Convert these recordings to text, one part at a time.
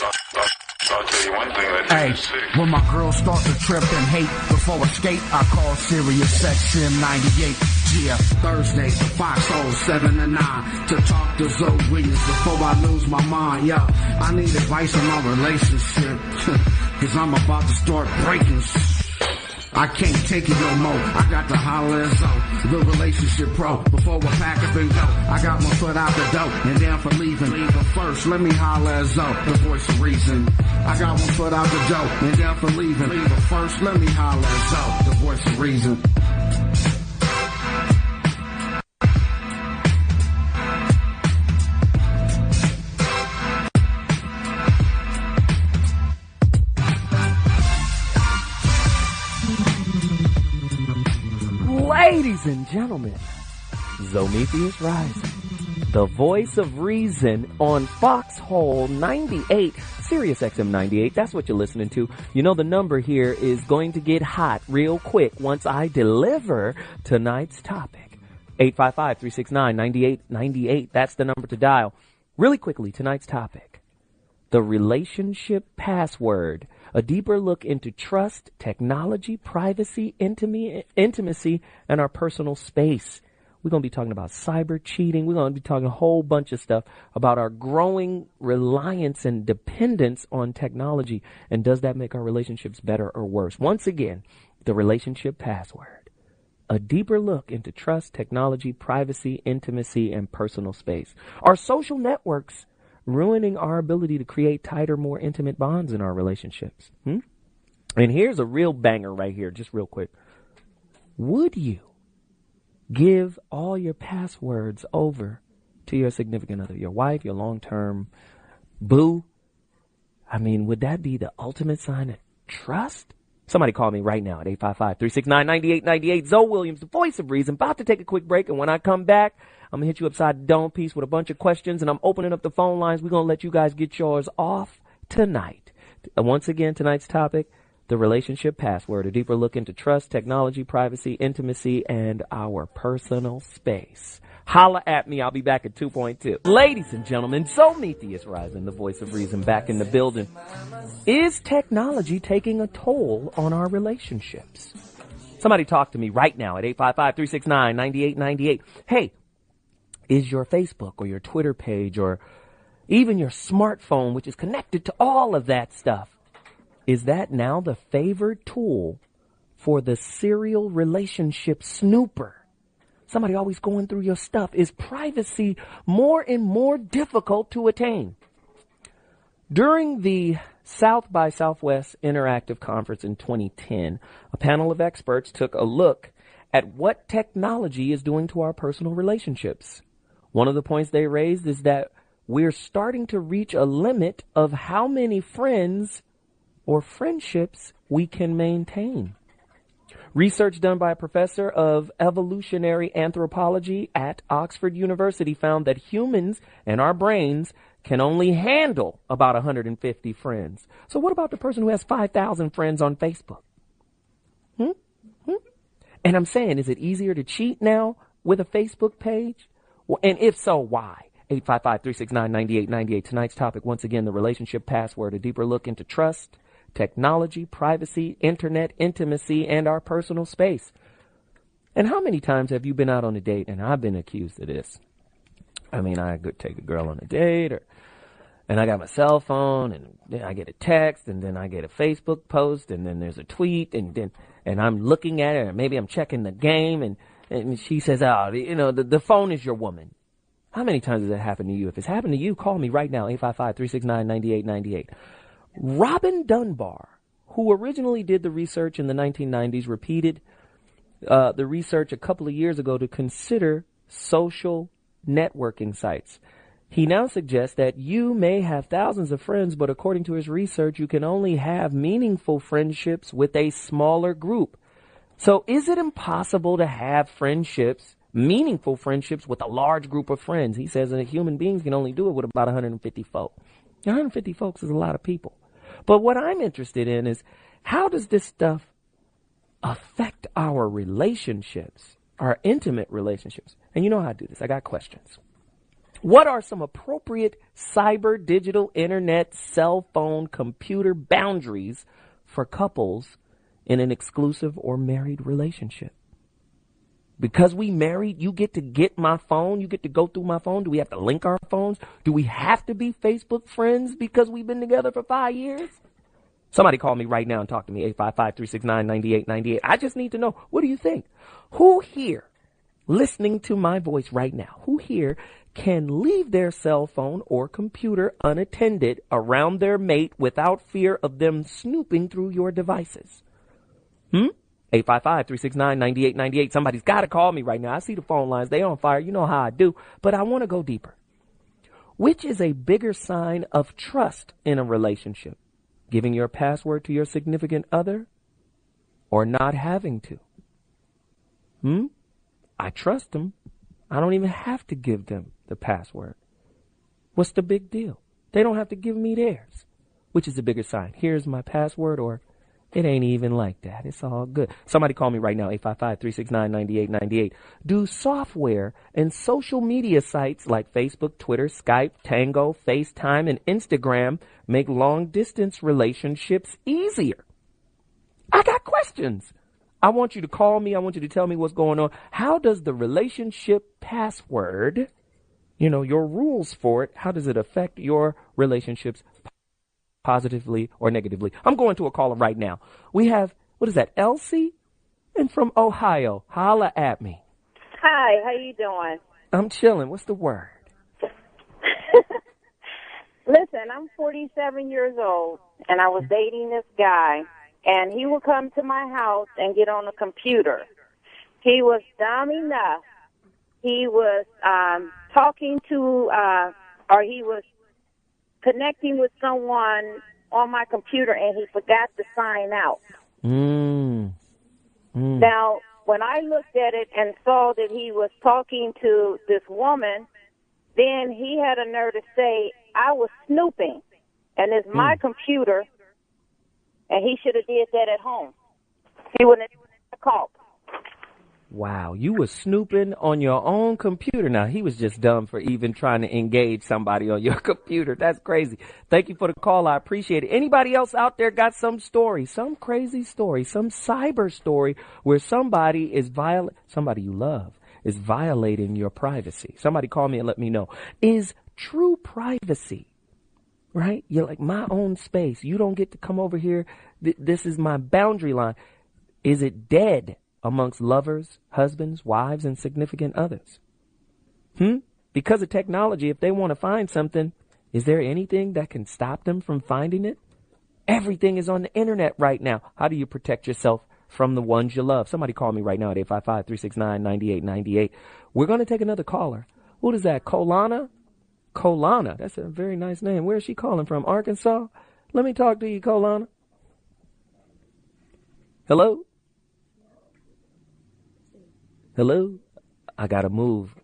I'll tell you one thing that Hey, when my girls start to trip and hate before a skate, I call Sirius XM 98. Yeah, Thursday, Foxxhole 7 to 9 to talk to ZoWilliams before I lose my mind. Yo, I need advice on my relationship, cause I'm about to start breaking. I can't take it no more. I got to holler at Zoe, the relationship pro. Before I pack up and go, I got my foot out the door and down for leaving. But first, let me holler at Zoe, the voice of reason. I got my foot out the door and down for leaving. But first, let me holler at Zoe, the voice of reason. Ladies and gentlemen, ZoWilliams Rising, the voice of reason on Foxxhole 98, Sirius XM 98. That's what you're listening to. You know the number here is going to get hot real quick once I deliver tonight's topic. 855-369-9898. That's the number to dial. Really quickly, tonight's topic. The relationship password. A deeper look into trust, technology, privacy, intimacy, and our personal space. We're going to be talking about cyber cheating. We're going to be talking a whole bunch of stuff about our growing reliance and dependence on technology. And does that make our relationships better or worse? Once again, the relationship password. A deeper look into trust, technology, privacy, intimacy, and personal space. Our social networks ruining our ability to create tighter, more intimate bonds in our relationships. And here's a real banger right here, just real quick. Would you give all your passwords over to your significant other, your wife, your long-term boo? I mean, would that be the ultimate sign of trust? Somebody call me right now at 855-369-9898. ZoWilliams, the voice of reason, about to take a quick break. And when I come back, I'm going to hit you upside the dome piece with a bunch of questions. And I'm opening up the phone lines. We're going to let you guys get yours off tonight. Once again, tonight's topic, the relationship password. A deeper look into trust, technology, privacy, intimacy, and our personal space. Holla at me. I'll be back at 2.2. Ladies and gentlemen, ZoWilliams Rising, the voice of reason, back in the building. Is technology taking a toll on our relationships? Somebody talk to me right now at 855-369-9898. Hey, is your Facebook or your Twitter page or even your smartphone, which is connected to all of that stuff, is that now the favored tool for the serial relationship snooper? Somebody always going through your stuff. Is privacy more and more difficult to attain? During the South by Southwest Interactive Conference in 2010, a panel of experts took a look at what technology is doing to our personal relationships. One of the points they raised is that we're starting to reach a limit of how many friends or friendships we can maintain. Research done by a professor of evolutionary anthropology at Oxford University found that humans and our brains can only handle about 150 friends. So what about the person who has 5,000 friends on Facebook? And I'm saying, is it easier to cheat now with a Facebook page? Well, and if so, why? 855-369-9898. Tonight's topic, once again, the relationship password, a deeper look into trust, technology, privacy, internet, intimacy, and our personal space. And how many times have you been out on a date? And I've been accused of this. I mean, I could take a girl on a date, and I got my cell phone, and then I get a text, and then I get a Facebook post, and then there's a tweet, and I'm looking at it, or maybe I'm checking the game, and she says, the phone is your woman. How many times has that happened to you? If it's happened to you, call me right now, 855-369-9898. Robin Dunbar, who originally did the research in the 1990s, repeated the research a couple of years ago to consider social networking sites. He now suggests that you may have thousands of friends, but according to his research, you can only have meaningful friendships with a smaller group. So is it impossible to have friendships, meaningful friendships, with a large group of friends? He says that human beings can only do it with about 150 folks. 150 folks is a lot of people. But what I'm interested in is, how does this stuff affect our relationships, our intimate relationships? And you know how I do this. I got questions. What are some appropriate cyber, digital, internet, cell phone, computer boundaries for couples in an exclusive or married relationship? Because we married, you get my phone, you get to go through my phone. Do we have to link our phones? Do we have to be Facebook friends because we've been together for 5 years? Somebody call me right now and talk to me, 855-369-9898. I just need to know, what do you think? Who here, listening to my voice right now, who here can leave their cell phone or computer unattended around their mate without fear of them snooping through your devices? 855-369-9898. Somebody's got to call me right now. I see the phone lines. They on fire. You know how I do. But I want to go deeper. Which is a bigger sign of trust in a relationship? Giving your password to your significant other or not having to? I trust them. I don't even have to give them the password. What's the big deal? They don't have to give me theirs. Which is a bigger sign? Here's my password, or it ain't even like that. It's all good. Somebody call me right now, 855-369-9898. Do software and social media sites like Facebook, Twitter, Skype, Tango, FaceTime, and Instagram make long-distance relationships easier? I got questions. I want you to call me. I want you to tell me what's going on. How does the relationship password, your rules for it, how does it affect your relationships positively or negatively? I'm going to a caller right now. We have, what is that, Elsie? And from Ohio. Holla at me. Hi, how you doing? I'm chilling. What's the word? Listen, I'm 47 years old, and I was dating this guy, and he would come to my house and get on the computer. He was dumb enough. He was talking to, or he was connecting with someone on my computer, and he forgot to sign out. Now, when I looked at it and saw that he was talking to this woman, then he had a nerve to say, I was snooping, and it's my computer, and he should have did that at home. He wouldn't have called. Wow, you were snooping on your own computer. Now, he was just dumb for even trying to engage somebody on your computer. That's crazy. Thank you for the call. I appreciate it. Anybody else out there got some story, some crazy story, some cyber story where somebody is somebody you love is violating your privacy? Somebody call me and let me know. Is true privacy, right? You're like, my own space. You don't get to come over here. This is my boundary line. Is it dead amongst lovers, husbands, wives, and significant others? Because of technology, if they want to find something, is there anything that can stop them from finding it? Everything is on the internet right now. How do you protect yourself from the ones you love? Somebody call me right now at 855-369-9898. We're going to take another caller. What is that, Kolana? Kolana, that's a very nice name. Where is she calling from? Arkansas? Let me talk to you, Kolana. Hello? Hello? I gotta move.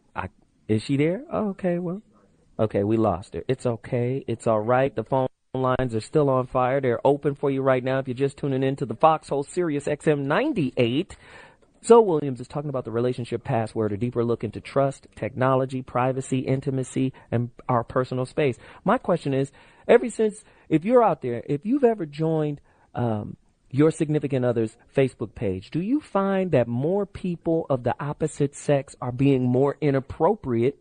Is she there? Oh, okay, well. Okay, we lost her. It's okay. It's all right. The phone lines are still on fire. They're open for you right now if you're just tuning in to the Foxxhole Sirius XM 98. ZoWilliams is talking about the relationship password, a deeper look into trust, technology, privacy, intimacy, and our personal space. My question is, if you're out there, if you've ever joined your significant other's Facebook page, do you find that more people of the opposite sex are being more inappropriate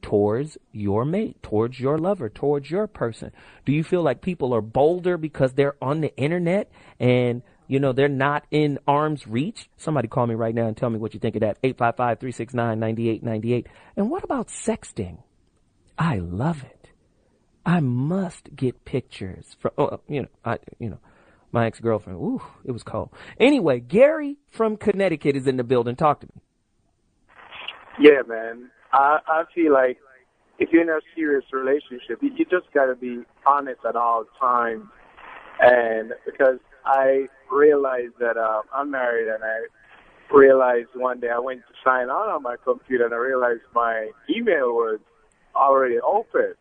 towards your mate, towards your lover, towards your person? Do you feel like people are bolder because they're on the internet and, they're not in arm's reach? Somebody call me right now and tell me what you think of that. 855-369-9898. And what about sexting? I love it. I must get pictures from, my ex-girlfriend. Ooh, it was cold. Anyway, Gary from Connecticut is in the building. Talk to me. Yeah, man. I feel like if you're in a serious relationship, you just got to be honest at all times. And because I realized that I'm married, and I realized one day I went to sign on my computer, and I realized my email was already open.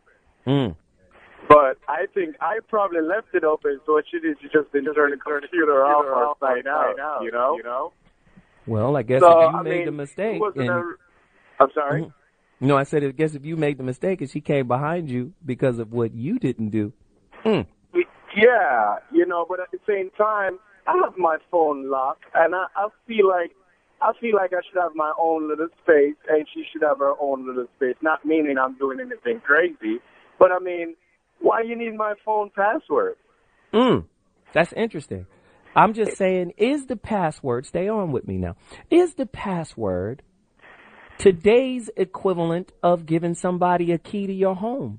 But I think I probably left it open, so what you did, you just didn't turn the computer off or sign out, you know? Well, I guess if you made a mistake. I'm sorry? No, I said, I guess if you made the mistake and she came behind you because of what you didn't do. Yeah, you know, but at the same time, I have my phone locked, and I feel like I should have my own little space, and she should have her own little space. Not meaning I'm doing anything crazy, but I mean, why you need my phone password? That's interesting. I'm just saying, is the password, stay on with me now, is the password today's equivalent of giving somebody a key to your home?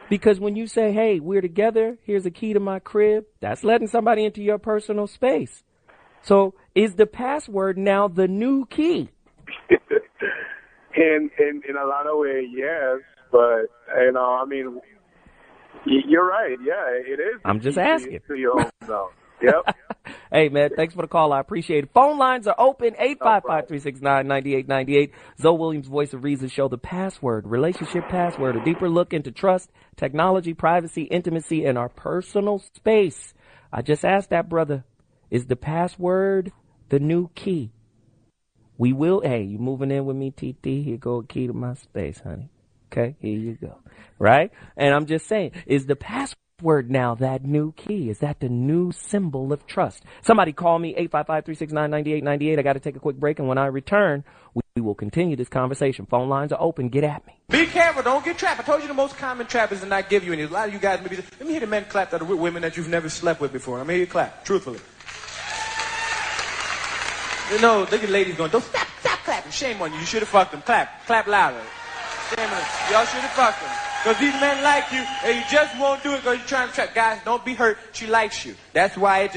Because when you say, hey, we're together, here's a key to my crib, that's letting somebody into your personal space. So is the password now the new key? In a lot of ways, yes. But, you know, I mean, you're right. Yeah, it is. I'm just asking. To your home zone. Yep. Hey, man, thanks for the call. I appreciate it. Phone lines are open, 855-369-9898. ZoWilliams, Voice of Reason Show. The password, relationship password, a deeper look into trust, technology, privacy, intimacy, and our personal space. I just asked that brother, is the password the new key? We will, hey, you moving in with me, TT? Here go a key to my space, honey. Okay, here you go. Right? And I'm just saying, is the password now that new key? Is that the new symbol of trust? Somebody call me, 855-369-9898. I got to take a quick break, and when I return, we will continue this conversation. Phone lines are open. Get at me. Be careful. Don't get trapped. I told you the most common trap is to not give you any. A lot of you guys maybe say, let me hear the men clap that are with women that you've never slept with before. Let me hear you clap, truthfully. You know, look at ladies going, don't stop clapping. Shame on you. You should have fucked them. Clap louder. Shame on them. Y'all should have fucked them. Because these men like you, and you just won't do it because you're trying to trap. Guys, don't be hurt. She likes you. That's why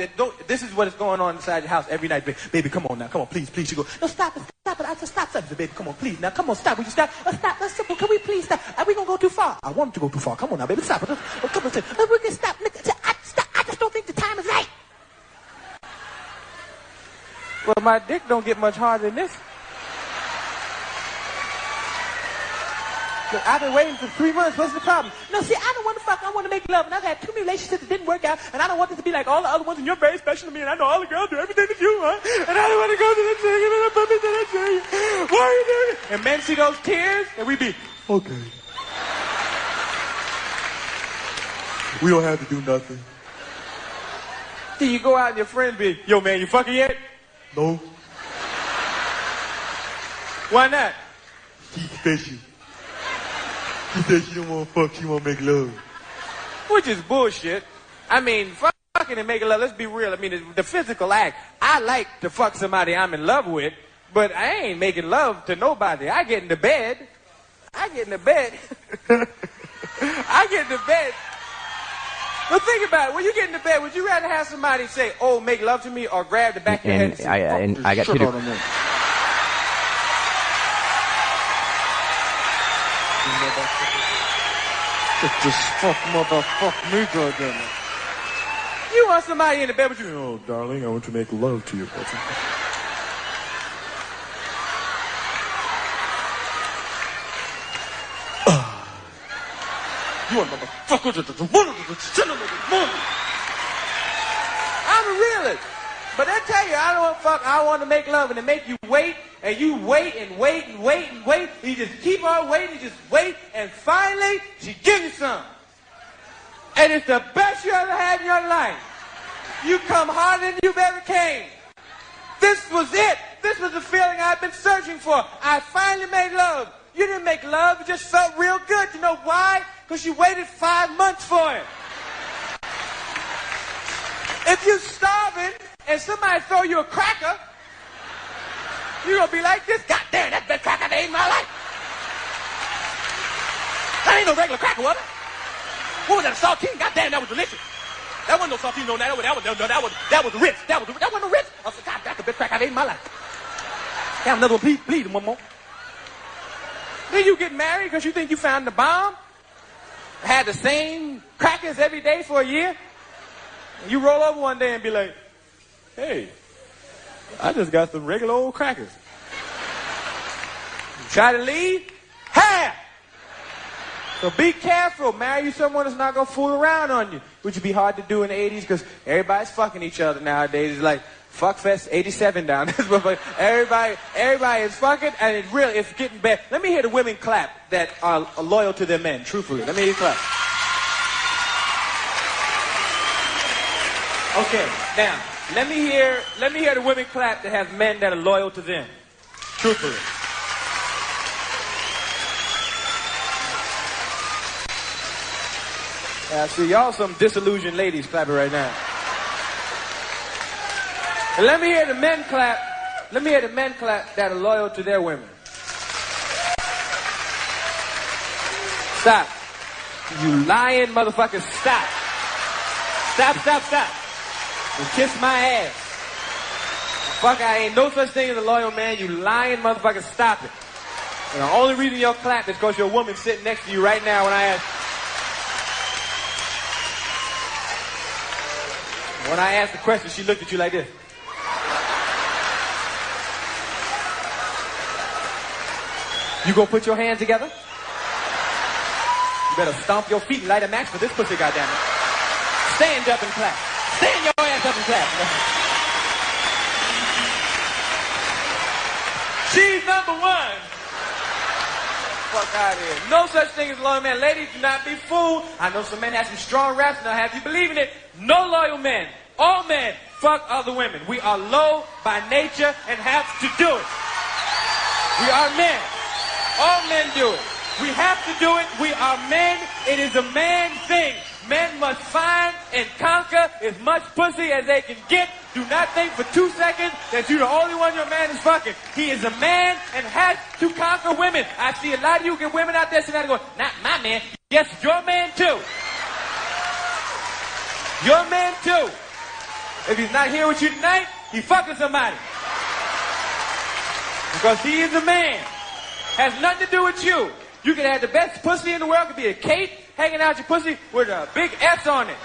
this is what is going on inside your house every night. Baby, come on now. Come on, please. She go, no, stop it. I just stop. Baby, come on, please. Now, come on, stop. Will you stop? Stop. That's simple. Can we please stop? Are we going to go too far? I want to go too far. Come on now, baby. Stop. Come on, we can stop. I just don't think the time is right. Well, my dick don't get much harder than this. I've been waiting for 3 months. What's the problem? No, see, I don't want to fuck. I want to make love. And I've had too many relationships that didn't work out. And I don't want this to be like all the other ones. And you're very special to me. And I know all the girls do everything to you, huh? And I don't want to go to the thing. And I'm puppy to the thing. Why are you doing it? And men see those tears. And we be, okay. We don't have to do nothing. See, you go out and your friends be, yo, man, you fucking yet? No. Why not? She's special. She said she don't want to fuck, she want to make love. Which is bullshit. I mean, fucking and making love, let's be real. I mean, the physical act, I like to fuck somebody I'm in love with, but I ain't making love to nobody. I get into bed. But think about it. When you get into bed, would you rather have somebody say, oh, make love to me, or grab the back of your head and say, I got you. Just motherfuck me, goddamn. You want somebody in the bed with you? Oh, darling, I want to make love to you. You want motherfucker to I'm a realist. But I tell you, I don't want to fuck, I want to make love, and to make you wait, and you wait and wait and wait and wait, and you just keep on waiting, you just wait, and finally, she gives you some. And it's the best you ever had in your life. You come harder than you've ever came. This was it. This was the feeling I've been searching for. I finally made love. You didn't make love, it just felt real good. You know why? Because you waited 5 months for it. If you're starving, and somebody throw you a cracker, you're going to be like this. God damn, that's the best cracker I ate in my life. That ain't no regular cracker, was it? What was that, a saltine? God damn, that was delicious. That wasn't no saltine, no, that was Ritz. That wasn't no Ritz. I said, God, that's the best cracker I ate in my life. Have another one, please, one more. Then you get married because you think you found the bomb. Had the same crackers every day for a year. And you roll over one day and be like, hey, I just got some regular old crackers. You try to leave, half. So be careful. Marry you someone that's not going to fool around on you, which would be hard to do in the 80s because everybody's fucking each other nowadays. It's like, Fuckfest 87 down. Everybody is fucking, and it's getting bad. Let me hear the women clap that are loyal to their men, truthfully. Let me hear you clap. Okay, now, let me hear the women clap that have men that are loyal to them. Truthfully. I see y'all some disillusioned ladies clapping right now. And let me hear the men clap. Let me hear the men clap that are loyal to their women. Stop. You lying motherfuckers, stop. Stop. And kiss my ass. Fuck, I ain't no such thing as a loyal man. You lying motherfuckers, stop it. And the only reason you'll clap is because your woman's sitting next to you right now when I asked the question, she looked at you like this. You gonna put your hands together? You better stomp your feet and light a match for this pussy, goddammit. Stand up and clap. Stand your ass up and clap. She's number one. Fuck out of here. No such thing as loyal man. Ladies, do not be fooled. I know some men have some strong raps, and I'll have you believing it. No loyal men. All men fuck other women. We are low by nature and have to do it. We are men. All men do it. We have to do it. We are men. It is a man thing. Men must find and conquer as much pussy as they can get. Do not think for 2 seconds that you're the only one your man is fucking. He is a man and has to conquer women. I see a lot of you get women out there sitting there going, not my man. Yes, your man too. Your man too. If he's not here with you tonight, he fucking somebody. Because he is a man. Has nothing to do with you. You can have the best pussy in the world. It could be a cake hanging out your pussy with a big S on it.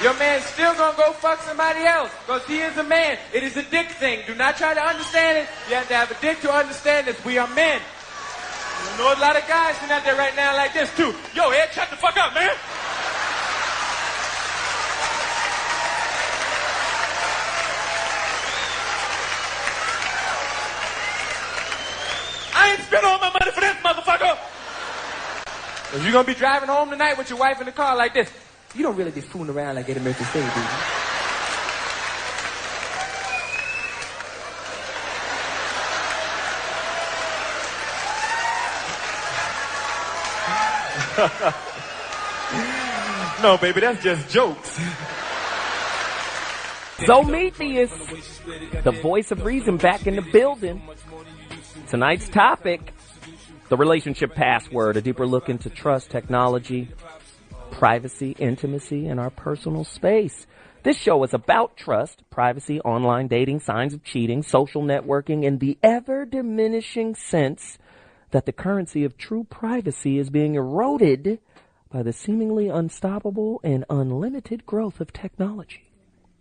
Your man's still gonna go fuck somebody else because he is a man. It is a dick thing. Do not try to understand it. You have to have a dick to understand this. We are men. You know a lot of guys sitting out there right now like this too. Yo, Ed, shut the fuck up, man. I ain't spent all my money for this, motherfucker. Because you're going to be driving home tonight with your wife in the car like this. You don't really be fooling around like Eddie Murphy said, do you? No, baby, that's just jokes. Zometheus, the voice of reason, back in the building. Tonight's topic, the relationship password, a deeper look into trust, technology, privacy, intimacy, and our personal space. This show is about trust, privacy, online dating, signs of cheating, social networking, and the ever-diminishing sense that the currency of true privacy is being eroded by the seemingly unstoppable and unlimited growth of technology.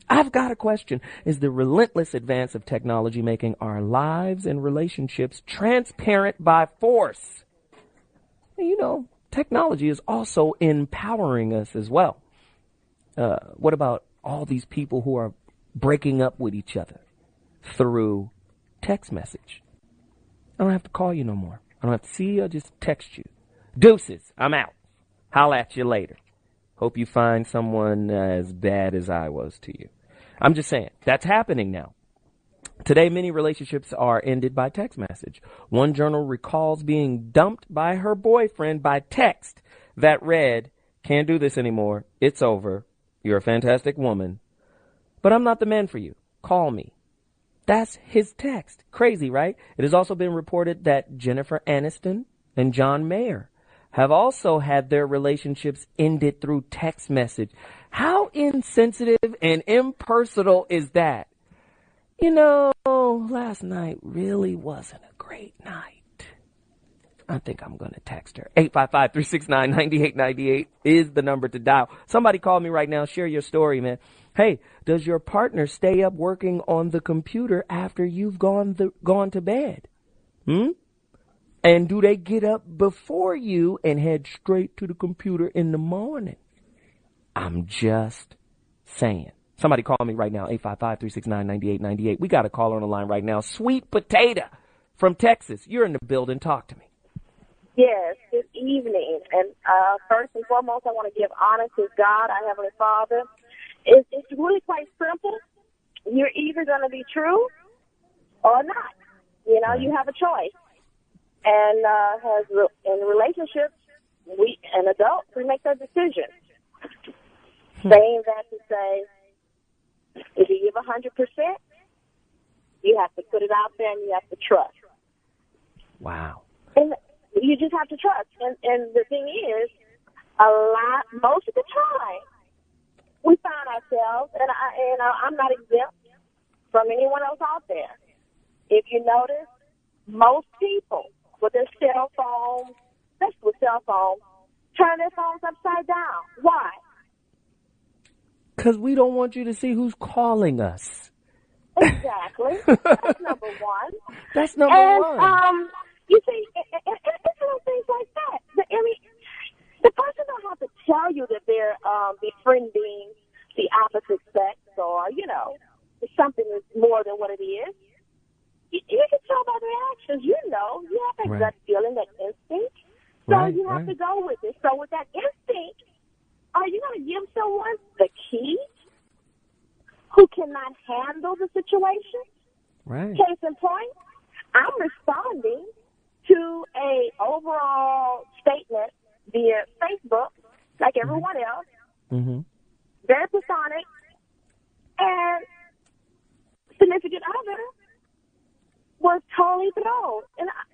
I've got a question. Is the relentless advance of technology making our lives and relationships transparent by force? You know, technology is also empowering us as well. What about all these people who are breaking up with each other through text message? I don't have to call you no more. I don't have to see you. I'll just text you. Deuces, I'm out. Holla at you later. Hope you find someone as bad as I was to you. I'm just saying, that's happening now. Today, many relationships are ended by text message. One journal recalls being dumped by her boyfriend by text that read, "Can't do this anymore. It's over. You're a fantastic woman. But I'm not the man for you. Call me." That's his text. Crazy, right? It has also been reported that Jennifer Aniston and John Mayer have also had their relationships ended through text message. How insensitive and impersonal is that? You know, last night really wasn't a great night. I think I'm going to text her. 855-369-9898 is the number to dial. Somebody call me right now. Share your story, man. Hey, does your partner stay up working on the computer after you've gone to bed? And do they get up before you and head straight to the computer in the morning? I'm just saying. Somebody call me right now, 855-369-9898. We got a caller on the line right now. Sweet Potato from Texas. You're in the building. Talk to me. Yes, good evening. And first and foremost, I want to give honor to God, our Heavenly Father. It's really quite simple. You're either going to be true or not. You know, you have a choice. And in relationships, an adult, we make that decision. Saying that to say, if you give 100%, you have to put it out there and you have to trust. Wow. And you just have to trust. And the thing is, most of the time, we find ourselves, and I'm not exempt from anyone else out there. If you notice, most people with their cell phones, especially with cell phones, turn their phones upside down. Why? Because we don't want you to see who's calling us. Exactly. That's number one. That's number one. You see, it's little things like that. The person don't have to tell you that they're befriending the opposite sex or, something is more than what it is. You can tell by their actions. You have that gut feeling, that instinct. So you have to go with it. So with that instinct, are you going to give someone the key who cannot handle the situation? Right. Case in point, I'm responding to a overall statement via Facebook, like everyone else, very platonic, and significant other was totally thrown, and I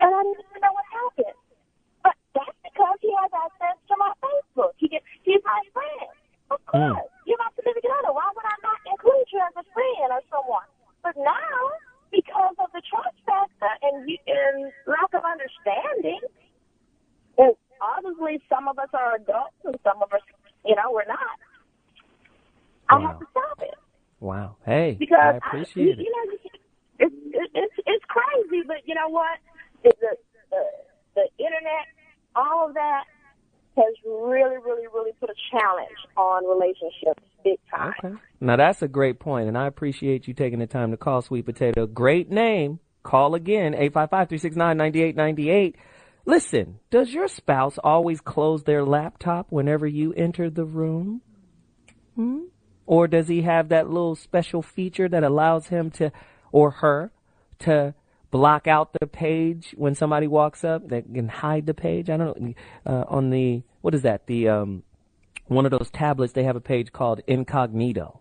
didn't even know what happened. But that's because he has access to my Facebook. He's my friend. Of course, you're my significant other. Why would I not include you as a friend or someone? But now, because of the trust factor and lack of understanding, and obviously some of us are adults and some of us, we're not. I have to stop it. Wow. Hey, because I appreciate it. It's crazy, but you know what? The internet, all of that has really, really, really put a challenge on relationships big time. Okay. Now, that's a great point, and I appreciate you taking the time to call, Sweet Potato. Great name. Call again, 855-369-9898. Listen, does your spouse always close their laptop whenever you enter the room? Or does he have that little special feature that allows him to, or her, to block out the page when somebody walks up, that can hide the page? I don't know. On the, what is that? The one of those tablets, they have a page called Incognito,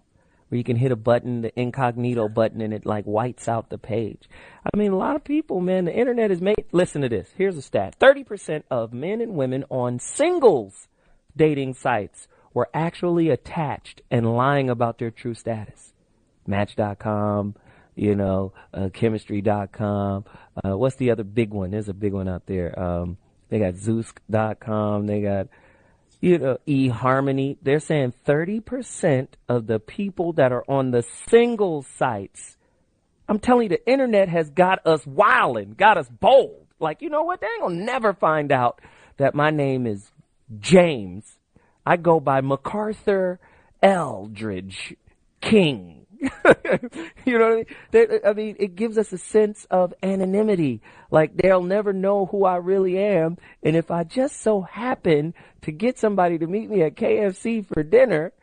where you can hit a button, the incognito button, and it like whites out the page. I mean, a lot of people, man, the internet is made. Listen to this. Here's a stat. 30% of men and women on singles dating sites were actually attached and lying about their true status. Match.com, chemistry.com. What's the other big one? There's a big one out there. They got Zeus.com. They got, eHarmony. They're saying 30% of the people that are on the single sites, I'm telling you, the internet has got us wilding, got us bold. Like, you know what? They ain't gonna never find out that my name is James. I go by MacArthur Eldridge King. You know what I mean? It gives us a sense of anonymity. Like, they'll never know who I really am. And if I just so happen to get somebody to meet me at KFC for dinner,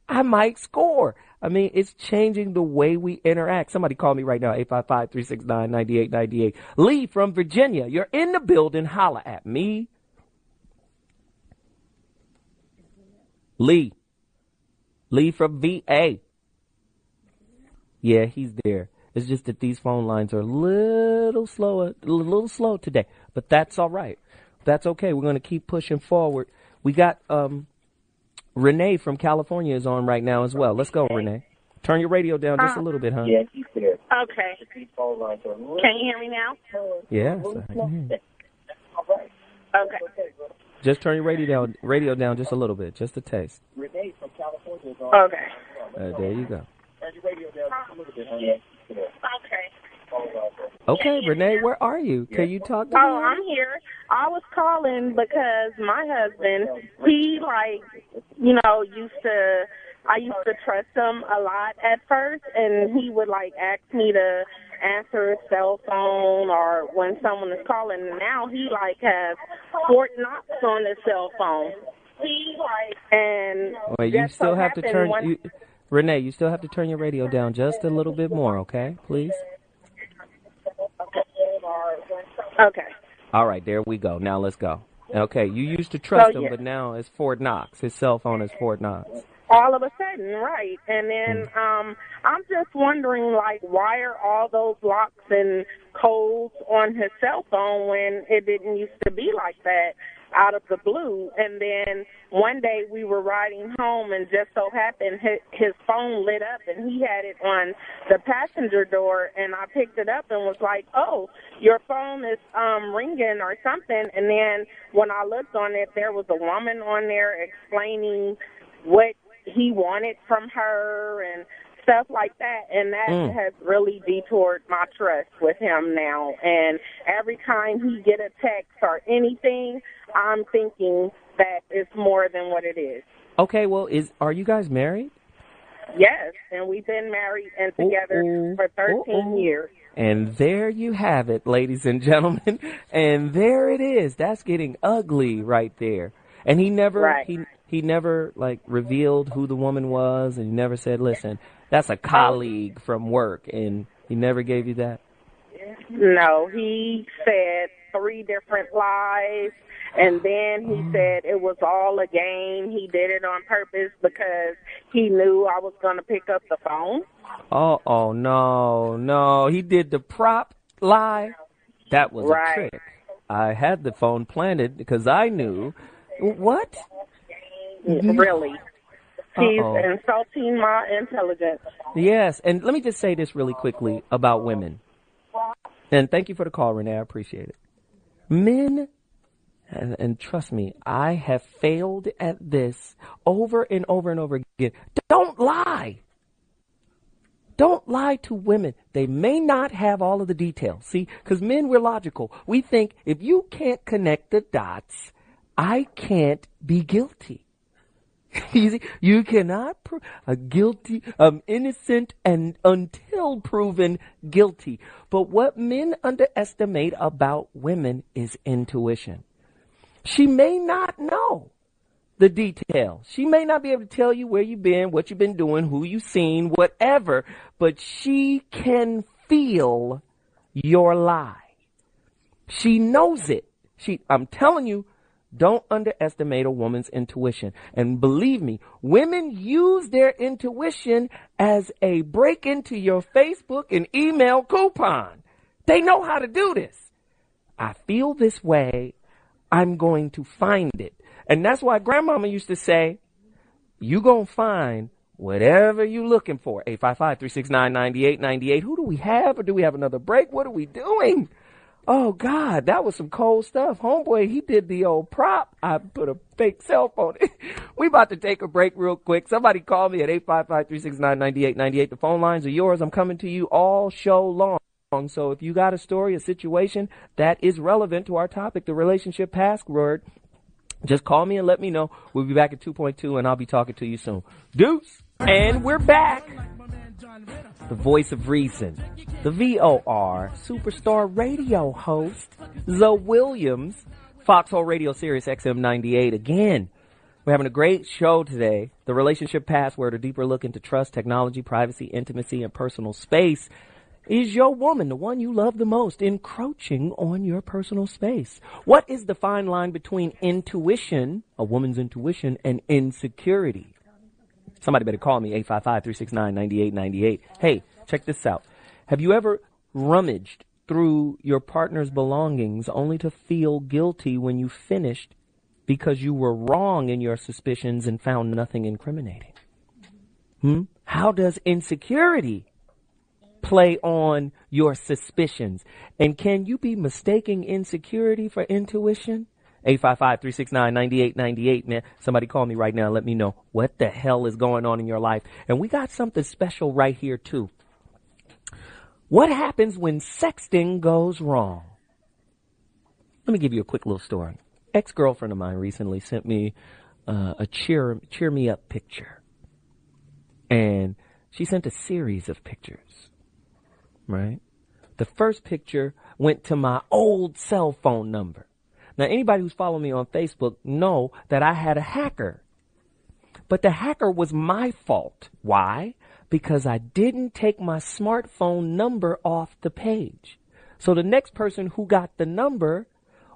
I might score. I mean, it's changing the way we interact. Somebody call me right now, 855-369-9898. Lee from Virginia, you're in the building. Holla at me. Lee from VA. Yeah, he's there. It's just that these phone lines are a little slow today, but that's all right. That's okay. We're going to keep pushing forward. We got Renee from California is on right now as well. Let's go, Renee. Turn your radio down just a little bit, huh? Yeah, he's there. Okay. Can you hear me now? Yeah, so I can hear you. Okay. Just turn your radio down just a little bit, just a taste. Renee from California is on. Okay. There you go. Turn your radio down just a little bit, huh? Yeah. Okay, Renee, where are you? Can you talk to me? Oh, I'm here. I was calling because my husband, he used to I used to trust him a lot at first, and he would, like, ask me to answer his cell phone or when someone is calling. And now he, like, has Fort Knox on his cell phone. And well, you still have to turn... Renee, you still have to turn your radio down just a little bit more, okay? Please? Okay. All right, there we go. Now let's go. Okay, you used to trust him, yeah. but now it's Fort Knox. His cell phone is Fort Knox. All of a sudden, right. And then I'm just wondering, like, why are all those locks and codes on his cell phone when it didn't used to be like that out of the blue? And then one day we were riding home, and just so happened his phone lit up, and he had it on the passenger door, and I picked it up and was like, oh, your phone is ringing or something. And then when I looked on it, there was a woman on there explaining what he wanted from her and stuff like that, and that has really detoured my trust with him now. And every time he get a text or anything, I'm thinking that it's more than what it is. Okay, well, are you guys married? Yes, and we've been married and together for 13 years. And there you have it, ladies and gentlemen. And there it is. That's getting ugly right there. And he never, he never, like, revealed who the woman was, and he never said, listen, that's a colleague from work, and he never gave you that? No, he said 3 different lies, and then he said it was all a game. He did it on purpose because he knew I was going to pick up the phone. Oh, no. He did the prop lie. That was a trick. I had the phone planted because I knew. What? Really? He's insulting my intelligence. Yes, and let me just say this really quickly about women. And thank you for the call, Renee. I appreciate it. Men, and trust me, I have failed at this over and over and over again. Don't lie. Don't lie to women. They may not have all of the details. See, because men, we're logical. We think if you can't connect the dots, I can't be guilty. Easy. You cannot innocent and until proven guilty. But what men underestimate about women is intuition. She may not know the details. She may not be able to tell you where you've been, what you've been doing, who you've seen, whatever, but she can feel your lie. She knows it. I'm telling you, don't underestimate a woman's intuition. And believe me, women use their intuition as a break into your Facebook and email coupon. They know how to do this. I feel this way. I'm going to find it. And that's why grandmama used to say, you gonna find whatever you looking for. 855-369-9898. Who do we have? Or do we have another break? What are we doing? Oh, God, that was some cold stuff. Homeboy, he did the old prop. I put a fake cell phone in. We about to take a break real quick. Somebody call me at 855-369-9898. The phone lines are yours. I'm coming to you all show long. So if you got a story, a situation that is relevant to our topic, the relationship password, just call me and let me know. We'll be back at 2.2, and I'll be talking to you soon. Deuce. And we're back. The voice of reason, the VOR superstar radio host, ZoWilliams, Foxxhole Radio, Sirius XM 98. Again, we're having a great show today. The relationship password, a deeper look into trust, technology, privacy, intimacy, and personal space. Is your woman, the one you love the most, encroaching on your personal space? What is the fine line between intuition, a woman's intuition, and insecurity? Somebody better call me, 855-369-9898. Hey, check this out. Have you ever rummaged through your partner's belongings only to feel guilty when you finished because you were wrong in your suspicions and found nothing incriminating? How does insecurity play on your suspicions? And can you be mistaking insecurity for intuition? 855-369-9898, man. Somebody call me right now and let me know what the hell is going on in your life. And we got something special right here, too. What happens when sexting goes wrong? Let me give you a quick little story. Ex-girlfriend of mine recently sent me a cheer me up picture. And she sent a series of pictures, right? The first picture went to my old cell phone number. Now, anybody who's following me on Facebook know that I had a hacker. But the hacker was my fault. Why? Because I didn't take my smartphone number off the page. So the next person who got the number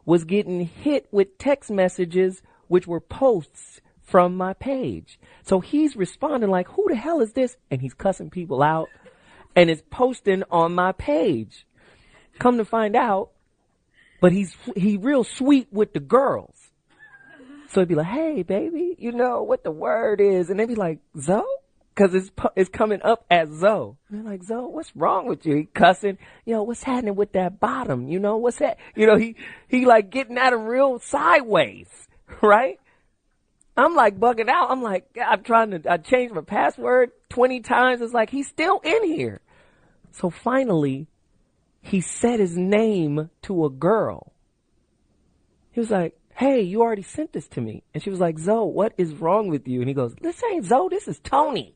was getting hit with text messages, which were posts from my page. So he's responding like, who the hell is this? And he's cussing people out and is posting on my page. Come to find out, but he real sweet with the girls. So he'd be like, hey, baby, you know what the word is? And they'd be like, Zoe? Because it's coming up as Zoe. And they're like, Zoe, what's wrong with you? He cussing. What's happening with that bottom? What's that? He like getting at him real sideways, right? I'm like bugging out. I'm like, I changed my password 20 times. It's like, he's still in here. So finally, he said his name to a girl. He was like, hey, you already sent this to me. And she was like, Zoe, what is wrong with you? And he goes, this ain't Zoe, this is Tony.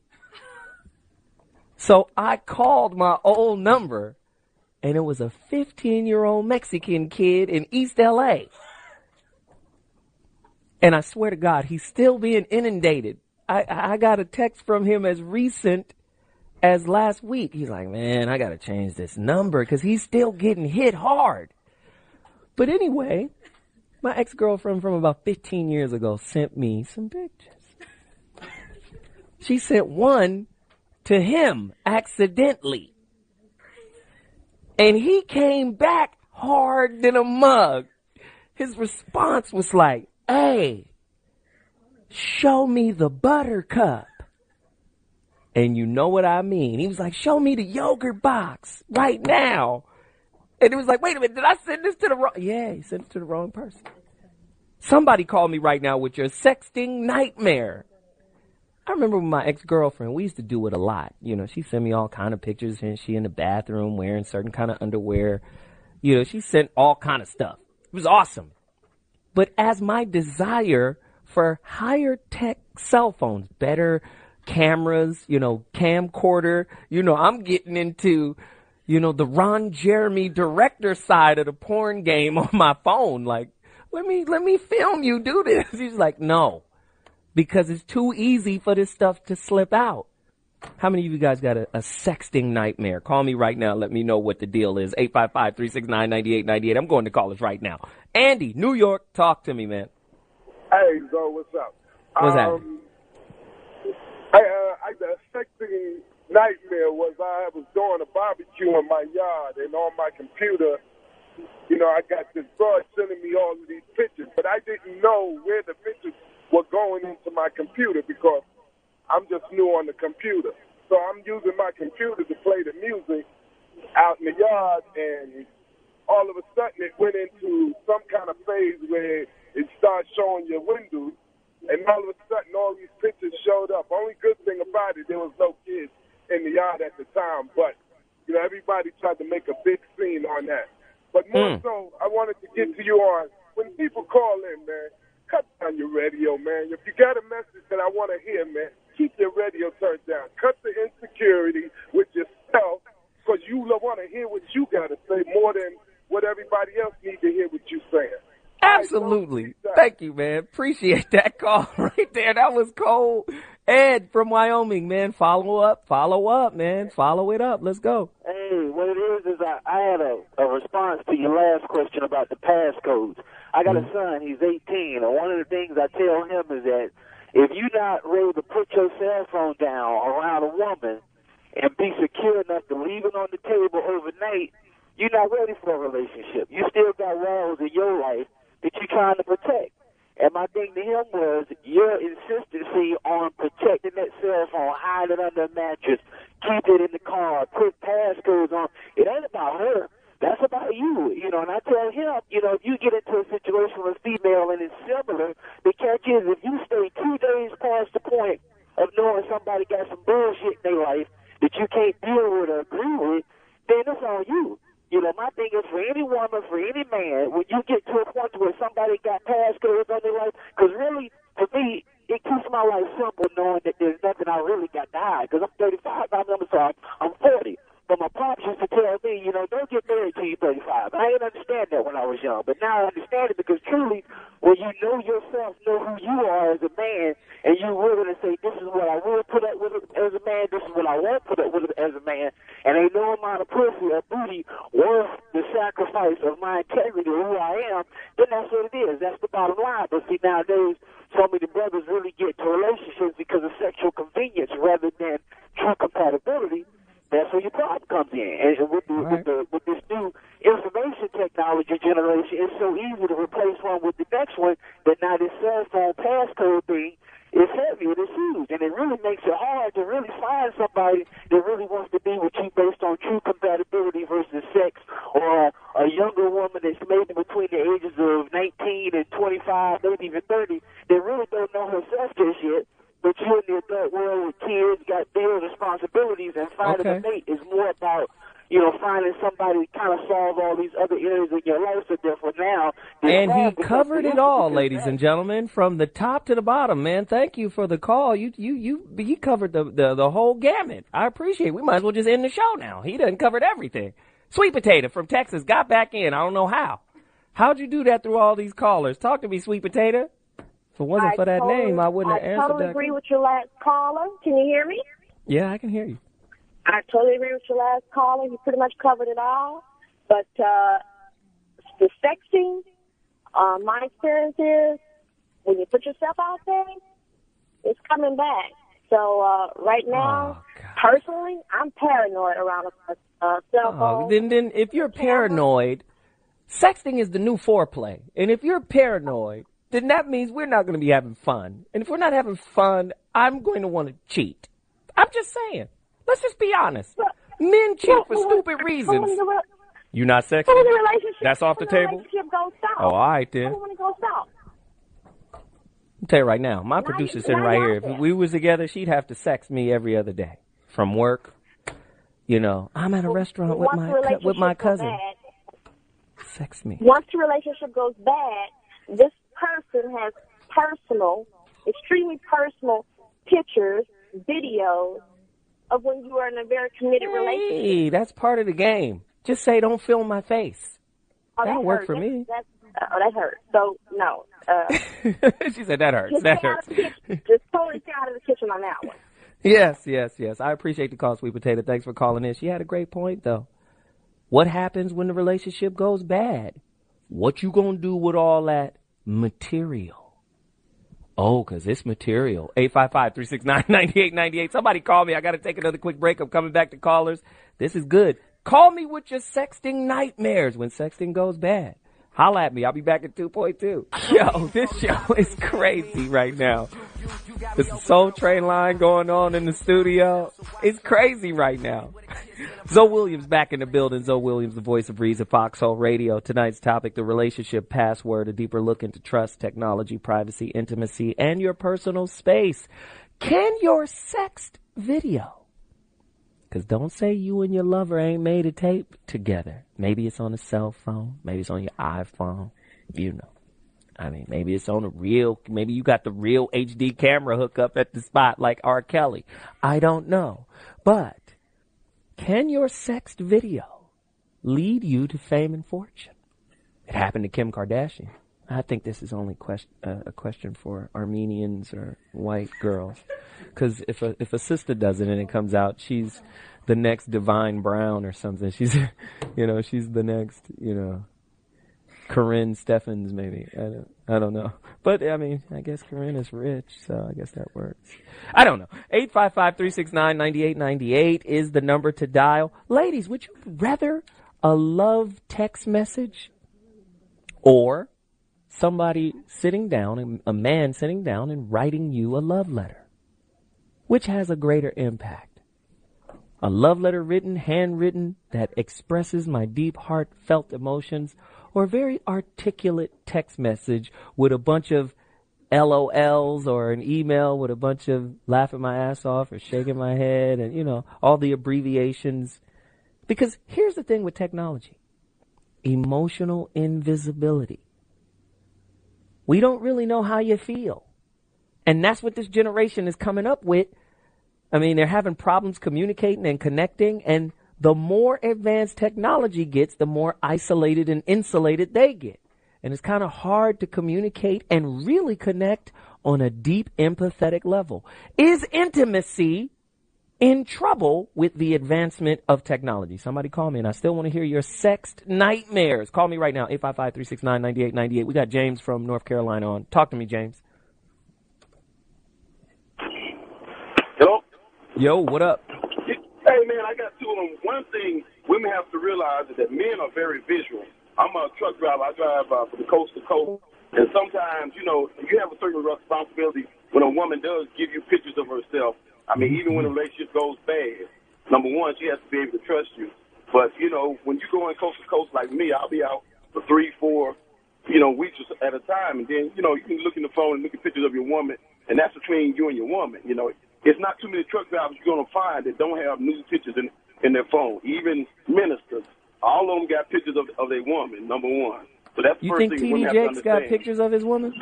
So I called my old number, and it was a 15-year-old Mexican kid in East L.A. And I swear to God, he's still being inundated. I got a text from him as recent as last week. He's like, man, I got to change this number because he's still getting hit hard. But anyway, my ex-girlfriend from about 15 years ago sent me some pictures. She sent one to him accidentally. And he came back hard than a mug. His response was like, hey, show me the buttercup. And you know what I mean. He was like, show me the yogurt box right now. And it was like, wait a minute, did I send this to the wrong? Yeah, you sent it to the wrong person. Somebody call me right now with your sexting nightmare. I remember with my ex-girlfriend, we used to do it a lot. She sent me all kind of pictures, and she in the bathroom wearing certain kind of underwear. She sent all kind of stuff. It was awesome. But as my desire for higher tech cell phones, better cameras, camcorder, I'm getting into, the Ron Jeremy director side of the porn game on my phone. Like, let me film you do this. He's like, no, because it's too easy for this stuff to slip out. How many of you guys got a sexting nightmare? Call me right now. Let me know what the deal is. 855-369-9898. I'm going to callers right now. Andy, New York, talk to me, man. Hey, Zo, what's up? What's happening? The sexting nightmare was I was doing a barbecue in my yard, and on my computer, I got this broad sending me all of these pictures, but I didn't know where the pictures were going into my computer because I'm just new on the computer. So I'm using my computer to play the music out in the yard, and all of a sudden it went into some kind of phase where it started showing your windows, and all of a sudden all these pictures showed up. Only good thing about it, there was no kids in the yard at the time, but everybody tried to make a big scene on that. But more so, I wanted to get to you on, when people call in, man, cut down your radio, man. If you got a message that I want to hear, man, keep your radio turned down. Cut the insecurity with yourself, because you want to hear what you got to say more than what everybody else needs to hear what you're saying. Absolutely. Thank you, man. Appreciate that call right there. That was cold. Ed from Wyoming, man. Follow up, man. Follow it up. Let's go. Hey, what it is I had a response to your last question about the passcodes. I got a son. He's 18, and one of the things I tell him is that if you're not ready to put your cell phone down around a woman and be secure enough to leave it on the table overnight, you're not ready for a relationship. You still got walls in your life that you're trying to protect. And my thing to him was your insistency on protecting that cell phone, hide it under a mattress, keep it in the car, put passcodes on. It ain't about her. That's about you. And I tell him, if you get into a situation with a female and it's similar, the catch is if you stay 2 days past the point of knowing somebody got some bullshit in their life that you can't deal with or agree with, then it's on you. My thing is for any woman, for any man, when you get to a point where somebody got passcodes on their life, because really, for me, it keeps my life simple knowing that there's nothing I really got to hide. Because I'm 35, I'm 40. But my pops used to tell me, you know, don't get married till you're 35. I didn't understand that when I was young. But now I understand it because truly, when you know yourself, know who you are as a man, and you're willing to say, this is what I will put up with as a man, this is what I won't put up with as a man, and ain't no amount of pussy or booty worth the sacrifice of my integrity of who I am, then that's what it is. That's the bottom line. But see, nowadays, so many brothers really get into relationships because of sexual convenience rather than true compatibility. That's where your problem comes in. And with this new information technology generation, it's so easy to replace one with the next one that now this cell phone passcode thing is heavy and it's huge. And it really makes it hard to really find somebody that really wants to be with you based on true compatibility versus sex, or a younger woman that's maybe between the ages of 19 and 25, maybe even 30, that really don't know herself just yet. But you in the adult world with kids, got bills, responsibilities, and finding a mate is more about, you know, finding somebody to kind of solve all these other areas in your life. So therefore now... And he covered it all, ladies and gentlemen, from the top to the bottom, man. Thank you for the call. He covered the whole gamut. I appreciate it. We might as well just end the show now. He done covered everything. Sweet Potato from Texas got back in. I don't know how. How'd you do that through all these callers? Talk to me, Sweet Potato. If it wasn't for that name, I wouldn't have answered that. I totally agree with your last caller. Can you hear me? Yeah, I can hear you. I totally agree with your last caller. You pretty much covered it all. But the sexting, my experience is when you put yourself out there, it's coming back. So right now, personally, I'm paranoid around a cell phone. Then if you're paranoid, sexting is the new foreplay. And if you're paranoid, then that means we're not going to be having fun. And if we're not having fun, I'm going to want to cheat. I'm just saying. Let's just be honest. Men cheat for stupid reasons. You not sexy? That's off the table? Oh, all right, then. I'll tell you right now, my producer's sitting right here. If we was together, she'd have to sex me every other day. From work, you know, I'm at a restaurant with my cousin. Sex me. Once the relationship goes bad, this person has extremely personal pictures, videos of when you are in a very committed relationship. Hey, that's part of the game. Just say, don't film my face. That'll work for me. That hurts. So, no. She said that hurts. That hurts. Just totally stay out of the kitchen on that one. Yes. I appreciate the call, Sweet Potato. Thanks for calling in. She had a great point, though. What happens when the relationship goes bad? What you gonna do with all that material? Oh, because it's material. 855-369-9898. Somebody call me. I got to take another quick break. I'm coming back to callers. This is good. Call me with your sexting nightmares when sexting goes bad. Holla at me. I'll be back at 2.2. Yo, this show is crazy right now. There's a Soul Train line going on in the studio. It's crazy right now. ZoWilliams back in the building. ZoWilliams, the voice of reason, Foxxhole Radio. Tonight's topic, the relationship password, a deeper look into trust, technology, privacy, intimacy, and your personal space. Can your sext video? Because don't say you and your lover ain't made a tape together. Maybe it's on a cell phone. Maybe it's on your iPhone. You know. I mean, maybe it's on maybe you got the real HD camera hookup at the spot like R. Kelly. I don't know. But can your sext video lead you to fame and fortune? It happened to Kim Kardashian. I think this is only a question for Armenians or white girls. Because if a sister does it and it comes out, she's the next Divine Brown or something. She's, she's the next, Corinne Steffens maybe. I don't know. But, I mean, I guess Corinne is rich, so I guess that works. I don't know. 855-369-9898 is the number to dial. Ladies, would you rather a love text message or somebody sitting down, a man sitting down and writing you a love letter? Which has a greater impact? A love letter written, handwritten, that expresses my deep, heartfelt emotions, or a very articulate text message with a bunch of LOLs, or an email with a bunch of laughing my ass off or shaking my head and, all the abbreviations. Because here's the thing with technology. Emotional invisibility. We don't really know how you feel. And that's what this generation is coming up with. I mean, they're having problems communicating and connecting, and the more advanced technology gets, the more isolated and insulated they get. And it's kind of hard to communicate and really connect on a deep, empathetic level. Is intimacy in trouble with the advancement of technology? Somebody call me, and I still want to hear your sex nightmares. Call me right now, 855-369-9898. We got James from North Carolina on. Talk to me, James. Hello? Yo, what up? Hey, man, I got two of them. One thing women have to realize is that men are very visual. I'm a truck driver. I drive from the coast to coast. And sometimes, you know, you have a certain responsibility when a woman does give you pictures of herself. I mean, even when a relationship goes bad, number one, she has to be able to trust you. But, you know, when you go in coast to coast like me, I'll be out for 3-4, weeks at a time. And then, you can look in the phone and look at pictures of your woman, and that's between you and your woman. You know, it's not too many truck drivers you're going to find that don't have nude pictures in their phone. Even ministers, all of them got pictures of their woman, number one. So that's the You first think thing women T.D. have to Jakes understand. got pictures of his woman?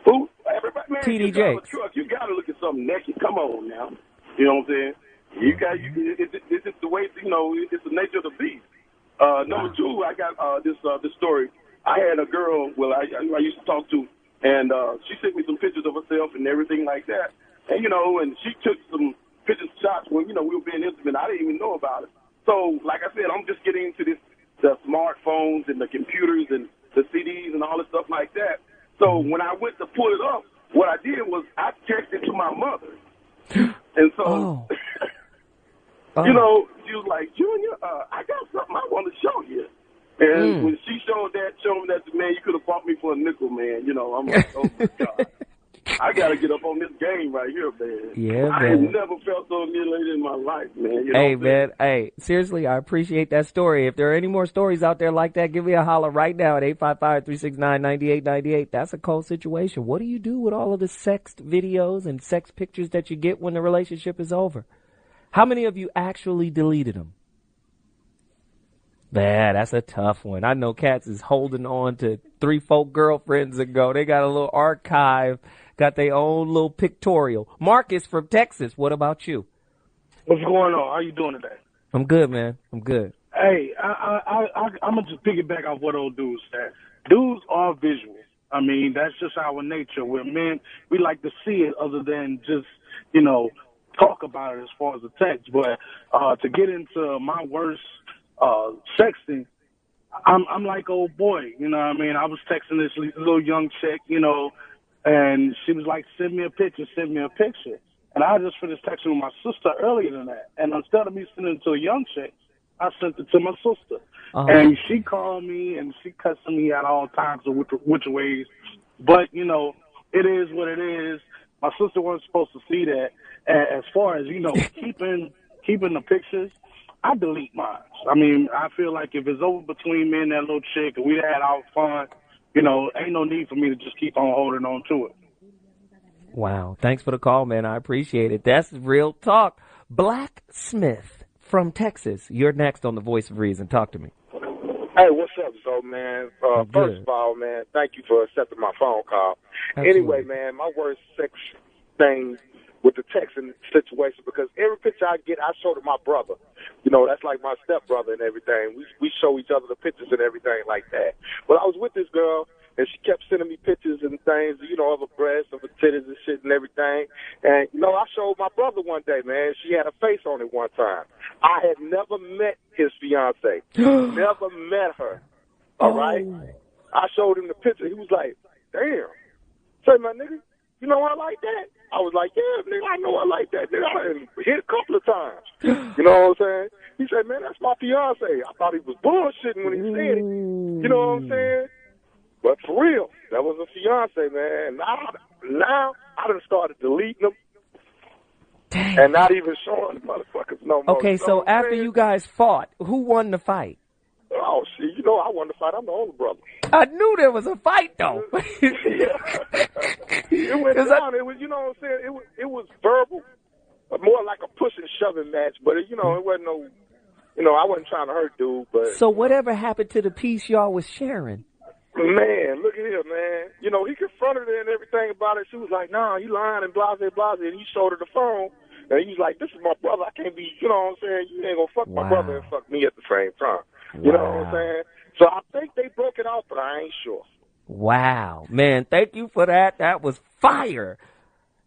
Who? Everybody, man, T.D. you drive a Jakes. truck, you got to look at something naked. Come on now. You know what I'm saying? It's just the way, it's the nature of the beast. Number two, I got this story. I had a girl, I used to talk to, and she sent me some pictures of herself and everything like that. And, and she took some pictures, shots when, we were being intimate. I didn't even know about it. So, like I said, I'm just getting into the smartphones and the computers and the CDs and all this stuff like that. So when I went to pull it up, what I did was I texted to my mother. And so, she was like, Junior, I got something I want to show you. And when she showed me that, man, you could have bought me for a nickel, man. I'm like, oh, my God. I got to get up on this game right here, man. Yeah, man. I have never felt so humiliated in my life, man. Hey, man. Hey, seriously, I appreciate that story. If there are any more stories out there like that, give me a holler right now at 855-369-9898. That's a cold situation. What do you do with all of the sex videos and sex pictures that you get when the relationship is over? How many of you actually deleted them? Man, that's a tough one. I know cats is holding on to 3-4 girlfriends ago. They got a little archive, got their own little pictorial. Marcus from Texas, what about you? What's going on? How you doing today? I'm good, man. I'm good. Hey, I'm going to just piggyback off what old dudes said. Dudes are visual. I mean, that's just our nature. We're men. We like to see it other than just, talk about it as far as the text. But to get into my worst sexting, I'm like old boy, you know what I mean? I was texting this little young chick, and she was like, send me a picture. And I just finished texting with my sister earlier than that. And instead of me sending it to a young chick, I sent it to my sister. And she called me and she cussing me out all times of which ways. But, it is what it is. My sister wasn't supposed to see that. As far as, keeping the pictures, I delete mine. I mean, I feel like if it's over between me and that little chick and we had our fun, ain't no need for me to just keep on holding on to it. Wow. Thanks for the call, man. I appreciate it. That's real talk. Blacksmith from Texas. You're next on The Voice of Reason. Talk to me. Hey, what's up, Zo, man? First of all, man, thank you for accepting my phone call. Absolutely. Anyway, man, my worst sex thing with the texting situation, because every picture I get, I show to my brother. That's like my stepbrother and everything. We show each other the pictures and everything like that. But I was with this girl, and she kept sending me pictures and things, of her breasts, of her titties and shit and everything. And, I showed my brother one day, man. She had a face on it one time. I had never met his fiance. Never met her. All right? I showed him the picture. He was like, damn. Say, my nigga, you know I like that? I was like, yeah, nigga, I know I like that. Nigga, I done hit a couple of times. You know what I'm saying? He said, man, that's my fiance. I thought he was bullshitting when he said it. You know what I'm saying? But for real, that was a fiance, man. Now I done started deleting them. Dang. And not even showing the motherfuckers no more. Okay, so after you guys fought, who won the fight? Oh, shit, I won the fight. I'm the older brother. I knew there was a fight, though. It went down. It was, you know what I'm saying? It was verbal, but more like a push and shoving match. But, it wasn't no, I wasn't trying to hurt dude. But so whatever happened to the piece y'all was sharing? Man, look at him, man. You know, he confronted her and everything about it. She was like, nah, you lying and blah, blah, blah. And he showed her the phone. And he was like, this is my brother. I can't be, you know what I'm saying? You ain't going to fuck my brother and fuck me at the same time. You know what I'm saying? So I think they broke it off, but I ain't sure. Wow. Man, thank you for that. That was fire.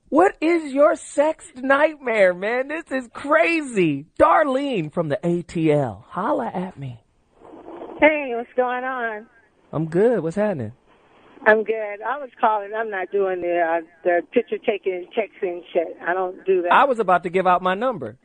What is your sex nightmare, man? This is crazy. Darlene from the ATL. Holla at me. Hey, what's going on? I'm good. What's happening? I'm good. I was calling. I'm not doing the picture taking, texting shit. I don't do that. I was about to give out my number.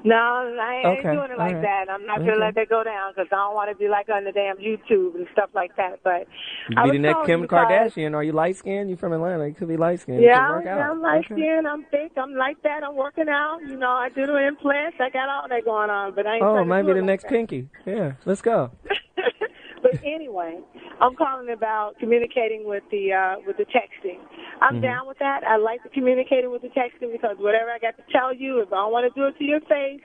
No, I ain't doing it like right. that. I'm not going to let that go down because I don't want to be like on the damn YouTube and stuff like that. But you be the next Kim Kardashian. Are you light-skinned? You from Atlanta. You could be light-skinned. Yeah, I'm light-skinned. I'm thick. I'm like that. I'm working out. You know, I do the implants. I got all that going on. But I ain't Oh, might be the like next that. Pinky. Yeah, let's go. But anyway, I'm calling about communicating with the texting. I'm down with that. I like the communicating with the texting because whatever I got to tell you, if I don't want to do it to your face,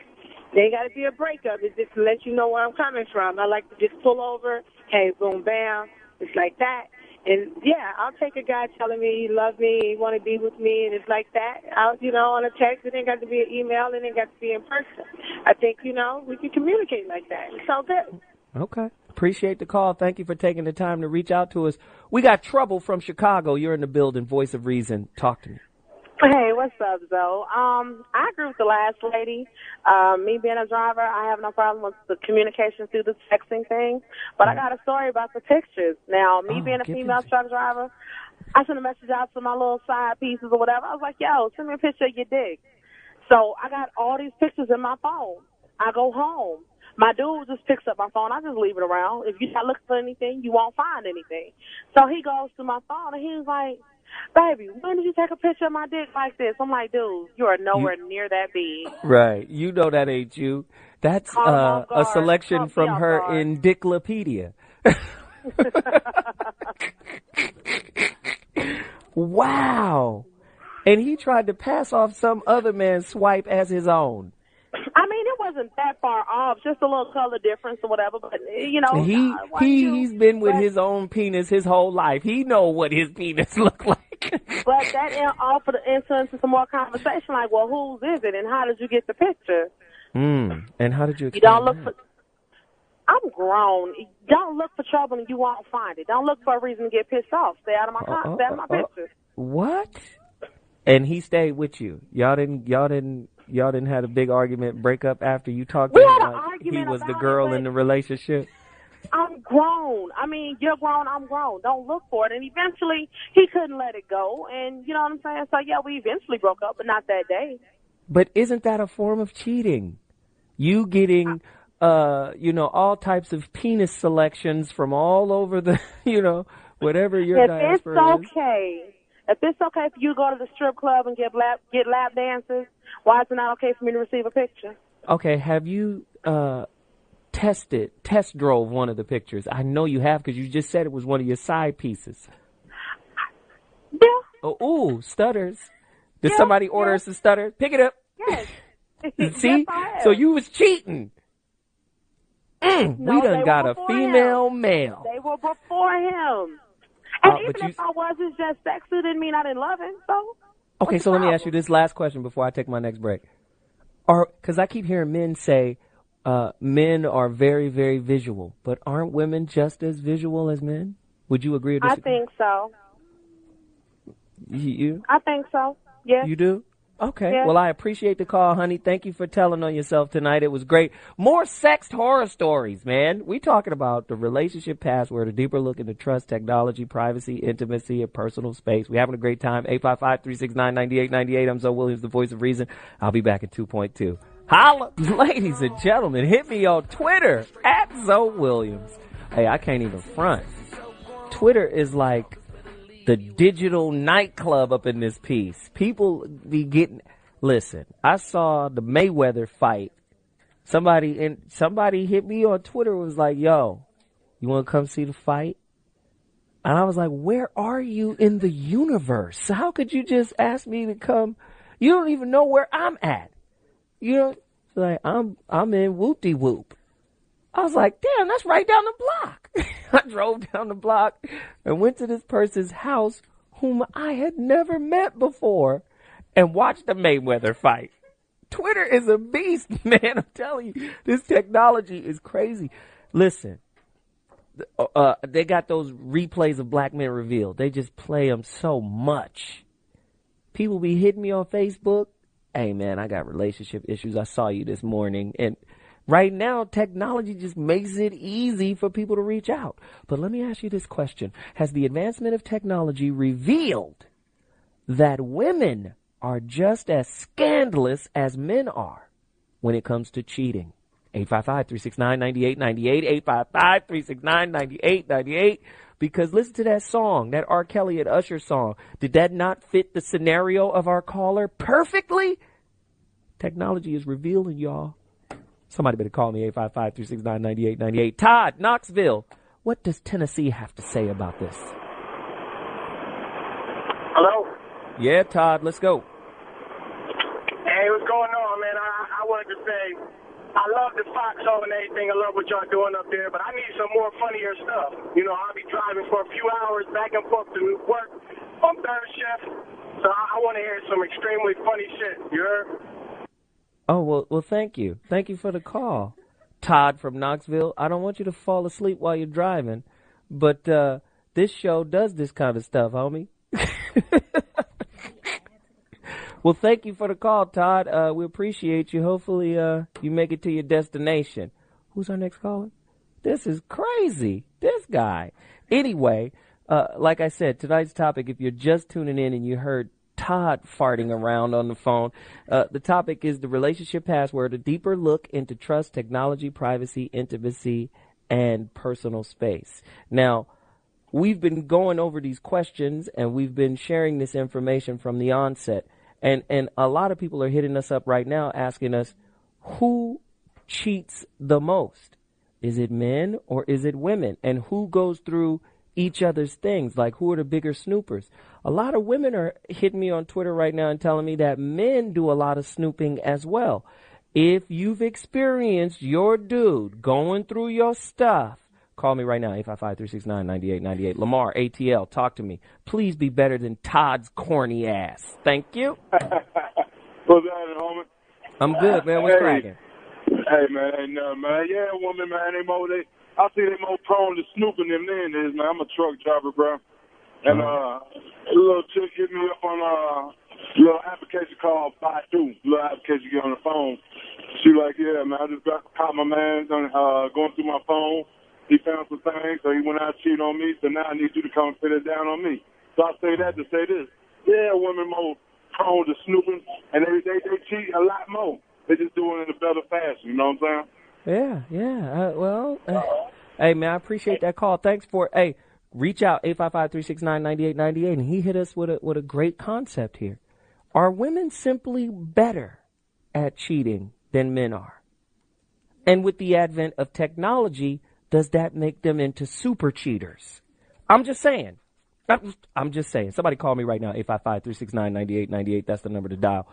there ain't got to be a breakup. It's just to let you know where I'm coming from. I like to just pull over, hey, boom, bam, it's like that. And, yeah, I'll take a guy telling me he loves me, he want to be with me, and it's like that. On a text, it ain't got to be an email, it ain't got to be in person. I think, we can communicate like that. It's all good. Okay. Appreciate the call. Thank you for taking the time to reach out to us. We got Trouble from Chicago. You're in the building. Voice of Reason. Talk to me. Hey, what's up, Zoe? I agree with the last lady. Me being a driver, I have no problem with the communication through the texting thing. But I got a story about the pictures. Now, me being a female truck driver, I sent a message out to my little side pieces or whatever. I was like, yo, send me a picture of your dick. So I got all these pictures in my phone. I go home. My dude just picks up my phone. I just leave it around. If you're not looking for anything, you won't find anything. So he goes to my phone, and he was like, baby, when did you take a picture of my dick like this? I'm like, dude, you are nowhere near that big. Right. You know that ain't you. That's a selection from her in Dicklopedia. Wow. And he tried to pass off some other man's swipe as his own. I mean, it wasn't that far off, just a little color difference or whatever. But he's been with his own penis his whole life. He know what his penis look like. But that offered the instance to some more conversation, like, well, whose is it, and how did you get the picture? And how did you? You don't look for. I'm grown. Don't look for trouble, and you won't find it. Don't look for a reason to get pissed off. Stay out of my stay out of my pictures. What? And he stayed with you. Y'all didn't have a big argument, break up after you talked to him like he was the girl in the relationship? I'm grown. I mean, you're grown, I'm grown. Don't look for it. And eventually, he couldn't let it go. And you know what I'm saying? So, yeah, we eventually broke up, but not that day. But isn't that a form of cheating? You getting, all types of penis selections from all over the, whatever your diaspora is. If it's okay for you to go to the strip club and get lap dances, why is it not okay for me to receive a picture? Okay, have you test drove one of the pictures? I know you have because you just said it was one of your side pieces. Yeah. Oh, stutters. Did somebody order us a stutter? Pick it up. Yes. See? Yes, so you was cheating. No, we done got a female male. They were before him. And even if I wasn't just sexy, didn't mean I didn't love him. So okay, so let me ask you this last question before I take my next break. Because I keep hearing men say men are very, very visual, but aren't women just as visual as men? Would you agree or disagree? I think so. You? I think so. Yes. You do? Okay. Yes. Well, I appreciate the call, honey. Thank you for telling on yourself tonight. It was great. More sex horror stories, man. We talking about the relationship password, a deeper look into trust, technology, privacy, intimacy, and personal space. We having a great time. 855-369-9898. I'm ZoWilliams, the voice of reason. I'll be back at 2.2. Holla, ladies and gentlemen. Hit me on Twitter at ZoWilliams. Hey, I can't even front. Twitter is like the digital nightclub up in this piece. People be getting. Listen, I saw the Mayweather fight. Somebody hit me on Twitter. Was like, "Yo, you want to come see the fight?" And I was like, "Where are you in the universe? How could you just ask me to come? You don't even know where I'm at. You know, like I'm in whoop-de-whoop." I was like, damn, that's right down the block. I drove down the block and went to this person's house whom I had never met before and watched the Mayweather fight. Twitter is a beast, man. I'm telling you, this technology is crazy. Listen, they got those replays of Black Men Revealed. They just play them so much. People be hitting me on Facebook. Hey, man, I got relationship issues. I saw you this morning. And right now, technology just makes it easy for people to reach out. But let me ask you this question. Has the advancement of technology revealed that women are just as scandalous as men are when it comes to cheating? 855-369-9898, 855-369-9898. Because listen to that song, that R. Kelly and Usher song. Did that not fit the scenario of our caller perfectly? Technology is revealing, y'all. Somebody better call me, 855-369-9898. Todd, Knoxville. What does Tennessee have to say about this? Hello? Yeah, Todd, let's go. Hey, what's going on, man? I wanted to say, I love the Foxxhole and everything. I love what y'all doing up there, but I need some more funnier stuff. You know, I'll be driving for a few hours back and forth to work on third shift, so I want to hear some extremely funny shit. You heard? Oh, well, thank you. Thank you for the call. Todd from Knoxville. I don't want you to fall asleep while you're driving, but this show does this kind of stuff, homie. Well, thank you for the call, Todd. We appreciate you. Hopefully, you make it to your destination. Who's our next caller? This is crazy. This guy. Anyway, like I said, tonight's topic, if you're just tuning in and you heard Todd farting around on the phone, the topic is the relationship password, a deeper look into trust, technology, privacy, intimacy, and personal space. Now, we've been going over these questions and we've been sharing this information from the onset. And a lot of people are hitting us up right now asking us, who cheats the most? Is it men or is it women? And who goes through each other's things? Like, who are the bigger snoopers? A lot of women are hitting me on Twitter right now and telling me that men do a lot of snooping as well. If you've experienced your dude going through your stuff, call me right now, 855-369-9898. Lamar, ATL, talk to me. Please be better than Todd's corny ass. Thank you. What's happening, homie? I'm good, man. What's cracking? Hey, man, ain't nothing, man. Yeah, woman, man, I see they more prone to snooping than men is, man. I'm a truck driver, bro. And a little chick hit me up on a little application called Baidu, little application you get on the phone. She like, yeah, man, I just caught my man going through my phone. He found some things, so he went out and cheated on me, so now I need you to come and put it down on me. So I say that to say this. Yeah, women more prone to snooping, and they cheat a lot more. They just doing it in a better fashion, you know what I'm saying? Yeah. Hey, man, I appreciate that call. Thanks for it. Hey, reach out, 855-369-9898, and he hit us with a great concept here. Are women simply better at cheating than men are? And with the advent of technology, does that make them into super cheaters? I'm just saying. Somebody call me right now, 855-369-9898. That's the number to dial.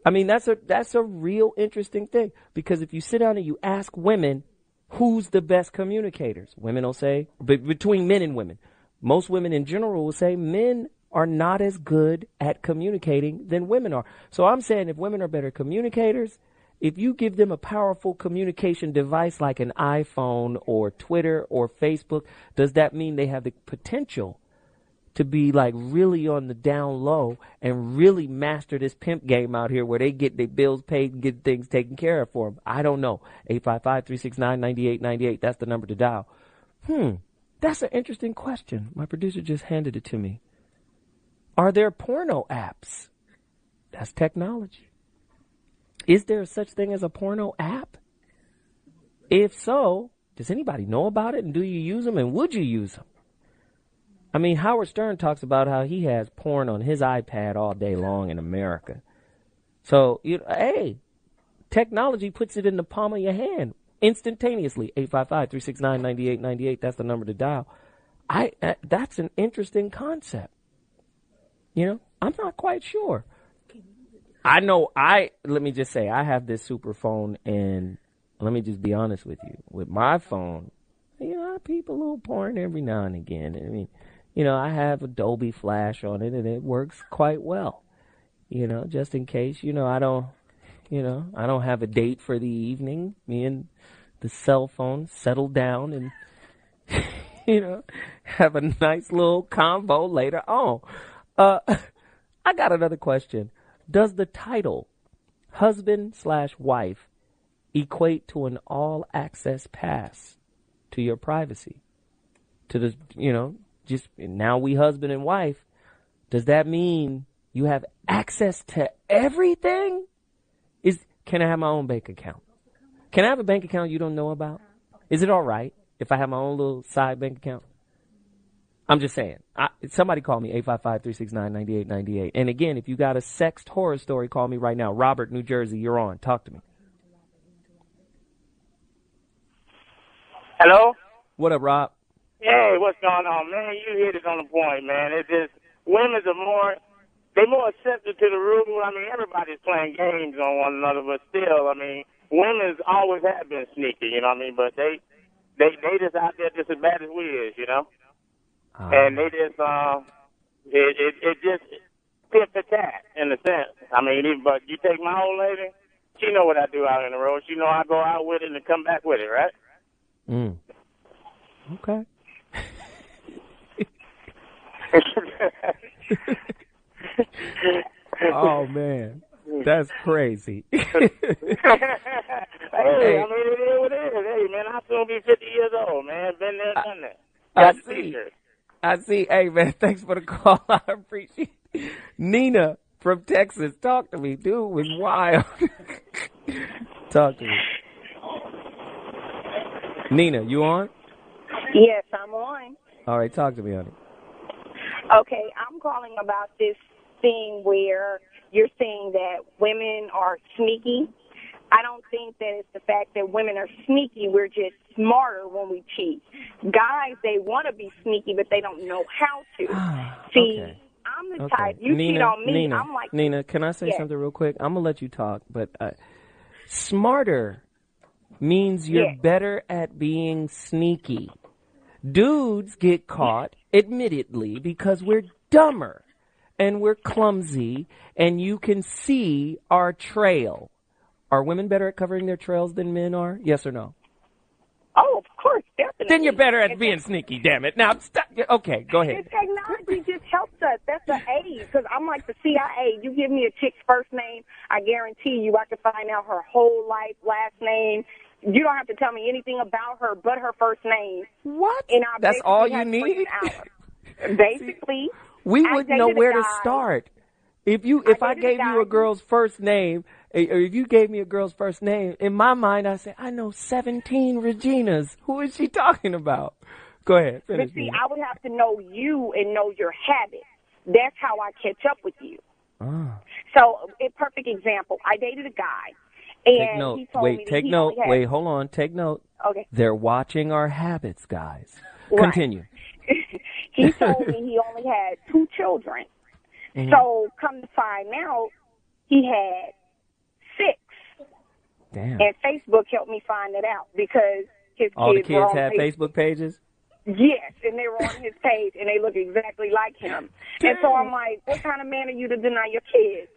I mean, that's a real interesting thing, because if you sit down and you ask women who's the best communicators, women will say, between men and women, most women in general will say men are not as good at communicating than women are. So I'm saying if women are better communicators, if you give them a powerful communication device like an iPhone or Twitter or Facebook, does that mean they have the potential to be like really on the down low and really master this pimp game out here where they get their bills paid and get things taken care of for them? I don't know. 855-369-9898. That's the number to dial. That's an interesting question. My producer just handed it to me. Are there porno apps? That's technology. Is there such thing as a porno app? If so, does anybody know about it, and do you use them, and would you use them? I mean, Howard Stern talks about how he has porn on his iPad all day long in America. So, hey, technology puts it in the palm of your hand instantaneously. 855-369-9898. That's the number to dial. That's an interesting concept. I'm not quite sure. I know let me just say, I have this super phone, and let me just be honest with you. With my phone, you know, I peep a little porn every now and again. I mean, you know, I have Adobe Flash on it, and it works quite well. You know, just in case, you know, I don't have a date for the evening. Me and the cell phone settle down and, you know, have a nice little combo later on. I got another question. Does the title husband/wife equate to an all-access pass to your privacy? To the, you know, just now we husband and wife. Does that mean you have access to everything? Can I have my own bank account? Can I have a bank account you don't know about? Is it all right if I have my own little side bank account? I'm just saying. Somebody call me, 855-369-9898. And again, if you got a sexed horror story, call me right now. Robert, New Jersey, you're on. Talk to me. Hello? What up, Rob? Hey, what's going on, man? You hit it on the point, man. It's just, women are more accepted to the rule. I mean, everybody's playing games on one another, but still, I mean, women's always have been sneaky, you know what I mean? But they just out there just as bad as we is, you know? And they just, it just tit for tat in a sense. I mean, but you take my old lady, she know what I do out in the road. She know I go out with it and come back with it, right? Okay. Oh, man. That's crazy. Hey, I mean, it is what it is. Hey, man, I'll soon be 50 years old, man. Been there, done that. I see. Hey, man, thanks for the call. I appreciate it. Nina from Texas, talk to me. Dude was wild. Talk to me. Nina, you on? Yes, I'm on. All right, talk to me, honey. Okay, I'm calling about this thing where you're saying that women are sneaky. I don't think that it's the fact that women are sneaky. We're just smarter when we cheat. Guys, they want to be sneaky, but they don't know how to. See, okay. I'm the type, you cheat on me, I'm like... Nina, can I say something real quick? I'm going to let you talk, but smarter means you're better at being sneaky. Dudes get caught, admittedly, because we're dumber and we're clumsy and you can see our trail. Are women better at covering their trails than men are? Yes or no? Oh, of course, definitely. Then you're better at being sneaky, damn it. Now, stop. Okay, go ahead. The technology just helps us. That's the age. Because I'm like the CIA. You give me a chick's first name, I guarantee you I can find out her whole life, last name. You don't have to tell me anything about her but her first name. What? That's all you need? Basically. We wouldn't know where to start. If I gave you a girl's first name, or if you gave me a girl's first name, in my mind I say, I know 17 Reginas. Who is she talking about? Go ahead. Finish. But see, I would have to know you and know your habits. That's how I catch up with you. So, a perfect example. I dated a guy. And take note. He told me take note. Wait, hold on. Take note. Okay. They're watching our habits, guys. Right. Continue. He told me he only had 2 children. Mm-hmm. So, come to find out, he had 6. Damn. And Facebook helped me find it out because his all kids the kids were had Facebook pages? Yes, and they were on his page, and they look exactly like him. Damn. And so I'm like, what kind of man are you to deny your kids?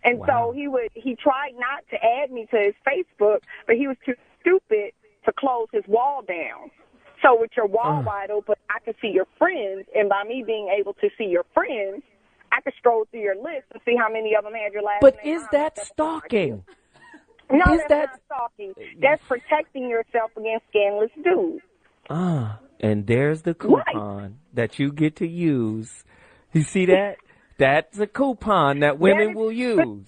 And so he tried not to add me to his Facebook, but he was too stupid to close his wall down. So with your wall wide open, I could see your friends, and by me being able to see your friends, I could stroll through your list and see how many of them had your last name. But is that stalking? No, that's not stalking. That's protecting yourself against scandalous dudes. And there's the coupon that you get to use. You see that? That's a coupon that women will use.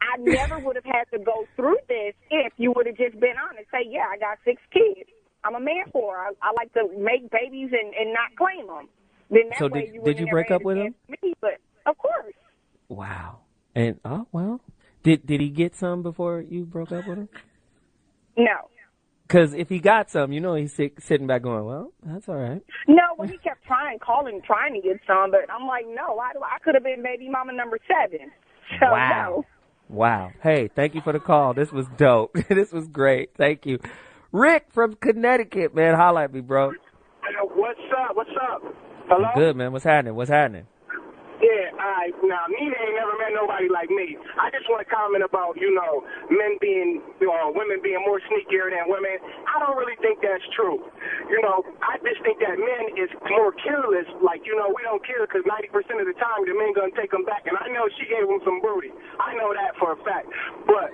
I never would have had to go through this if you would have just been honest. Say, yeah, I got 6 kids. I'm a man for her. I like to make babies and not claim them. Then that so way did you break up with him? Me, but of course. Wow. And, did he get some before you broke up with him? No. Because if he got some, he's sitting back going, well, that's all right. No, well, he kept trying to get some, but I'm like, no, I could have been baby mama number 7. So, wow. No. Wow. Hey, thank you for the call. This was dope. This was great. Thank you. Rick from Connecticut, man. Holla at me, bro. What's up? What's up? Hello? Good, man. What's happening? What's happening? Yeah, all right. Now, Nina ain't never met nobody like me. I just want to comment about, men being, women being more sneakier than women. I don't really think that's true. I just think that men is more careless. Like, we don't care because 90% of the time the men going to take them back. And I know she gave him some booty. I know that for a fact. But,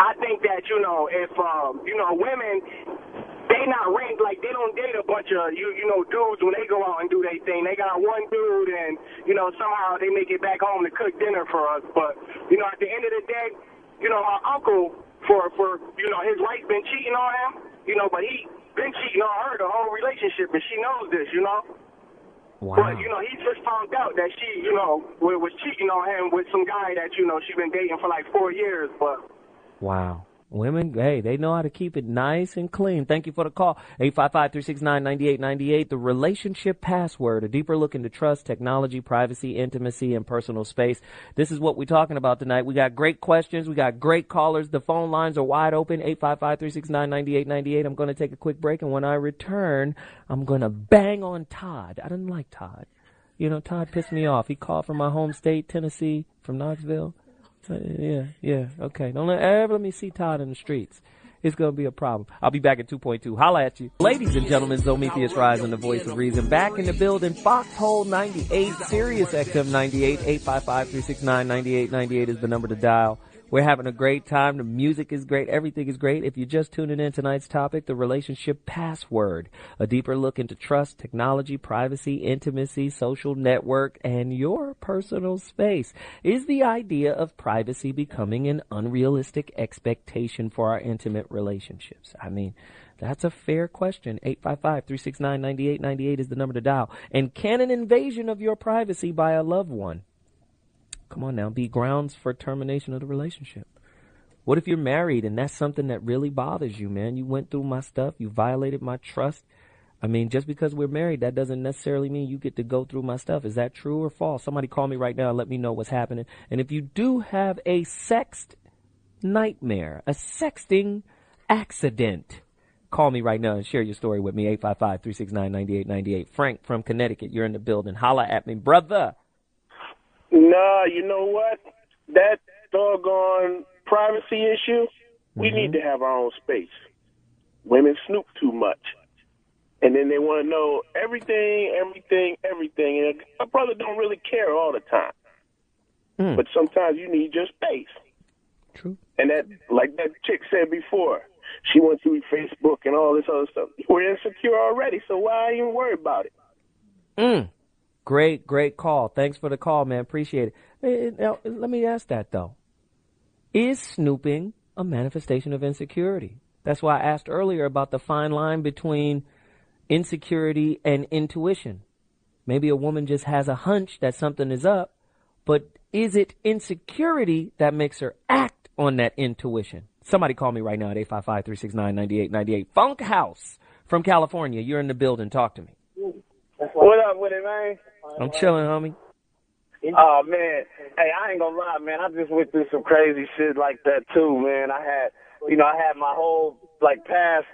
I think that, if, women, they not ranked, like, they don't date a bunch of, dudes when they go out and do their thing. They got one dude and, somehow they make it back home to cook dinner for us. But, at the end of the day, our uncle, for his wife been cheating on him, but he been cheating on her the whole relationship, and she knows this, Wow. But, he just found out that she, was cheating on him with some guy that, she been dating for like 4 years, but. Wow. Women, hey, they know how to keep it nice and clean. Thank you for the call. 855-369-9898. The relationship password, a deeper look into trust, technology, privacy, intimacy, and personal space. This is what we're talking about tonight. We got great questions. We got great callers. The phone lines are wide open. 855-369-9898. I'm going to take a quick break, and when I return, I'm going to bang on Todd. I didn't like Todd. Todd pissed me off. He called from my home state, Tennessee, from Knoxville. Yeah, okay. Don't ever let me see Todd in the streets. It's going to be a problem. I'll be back at 2.2. Holla at you. Ladies and gentlemen, Zometheus Rise and the Voice of Reason. Back in the building, Foxxhole 98, Sirius XM 98, 855-369-9898 is the number to dial. We're having a great time. The music is great. Everything is great. If you're just tuning in, tonight's topic, the relationship password, a deeper look into trust, technology, privacy, intimacy, social network, and your personal space. Is the idea of privacy becoming an unrealistic expectation for our intimate relationships? I mean, that's a fair question. 855-369-9898 is the number to dial. And can an invasion of your privacy by a loved one, come on now, be grounds for termination of the relationship? What if you're married and that's something that really bothers you, man? You went through my stuff. You violated my trust. I mean, just because we're married, that doesn't necessarily mean you get to go through my stuff. Is that true or false? Somebody call me right now and let me know what's happening. And if you do have a sext nightmare, a sexting accident, call me right now and share your story with me. 855-369-9898. Frank from Connecticut, you're in the building. Holla at me, brother. Nah, you know what? That doggone privacy issue, we need to have our own space. Women snoop too much. And then they want to know everything. And a brother don't really care all the time. But sometimes you need your space. True. And that, like that chick said before, she went through Facebook and all this other stuff. We're insecure already, so why even worry about it? Great call. Thanks for the call, man. Appreciate it. Now, let me ask that, though. Is snooping a manifestation of insecurity? That's why I asked earlier about the fine line between insecurity and intuition. Maybe a woman just has a hunch that something is up, but is it insecurity that makes her act on that intuition? Somebody call me right now at 855-369-9898. Funk House from California. You're in the building. Talk to me. What up with it, man? I'm chilling, homie. Oh, man. Hey, I ain't gonna lie, man. I just went through some crazy shit like that, too, man. I had my whole, past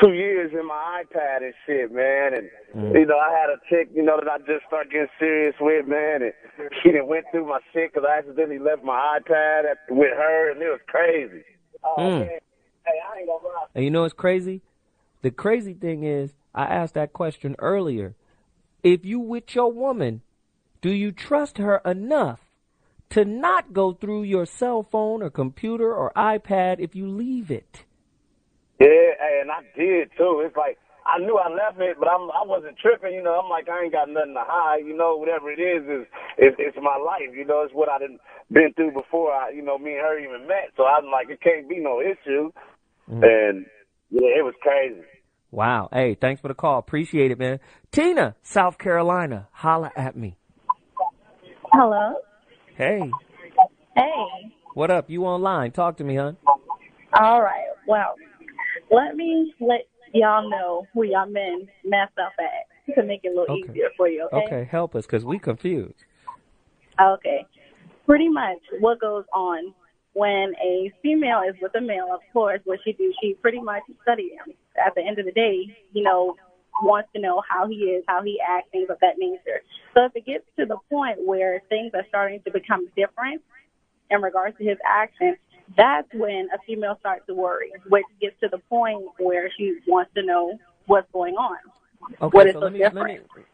2 years in my iPad and shit, man. And, I had a chick, that I just started getting serious with, man. And she done went through my shit because I accidentally left my iPad with her, and it was crazy. Oh, man. Hey, I ain't gonna lie. And you know what's crazy? The crazy thing is, I asked that question earlier. If you with your woman, do you trust her enough to not go through your cell phone or computer or iPad if you leave it? Yeah, and I did, too. It's like, I knew I left it, but I wasn't tripping, I'm like, I ain't got nothing to hide, whatever it is it's my life, it's what I done been through before, me and her even met, so I'm like, it can't be no issue, and, yeah, it was crazy. Wow. Hey, thanks for the call. Appreciate it, man. Tina, South Carolina, holla at me. Hello. Hey. Hey. What up? You online? Talk to me, hon. All right. Well, let me let y'all know who y'all men mess up at to make it a little easier for you, okay? Okay, help us, because we confused. Okay. pretty much what goes on when a female is with a male, of course, what she do, she pretty much study him. At the end of the day, wants to know how he is, how he acts, things of that nature. So if it gets to the point where things are starting to become different in regards to his actions, that's when a female starts to worry, which gets to the point where she wants to know what's going on. Okay,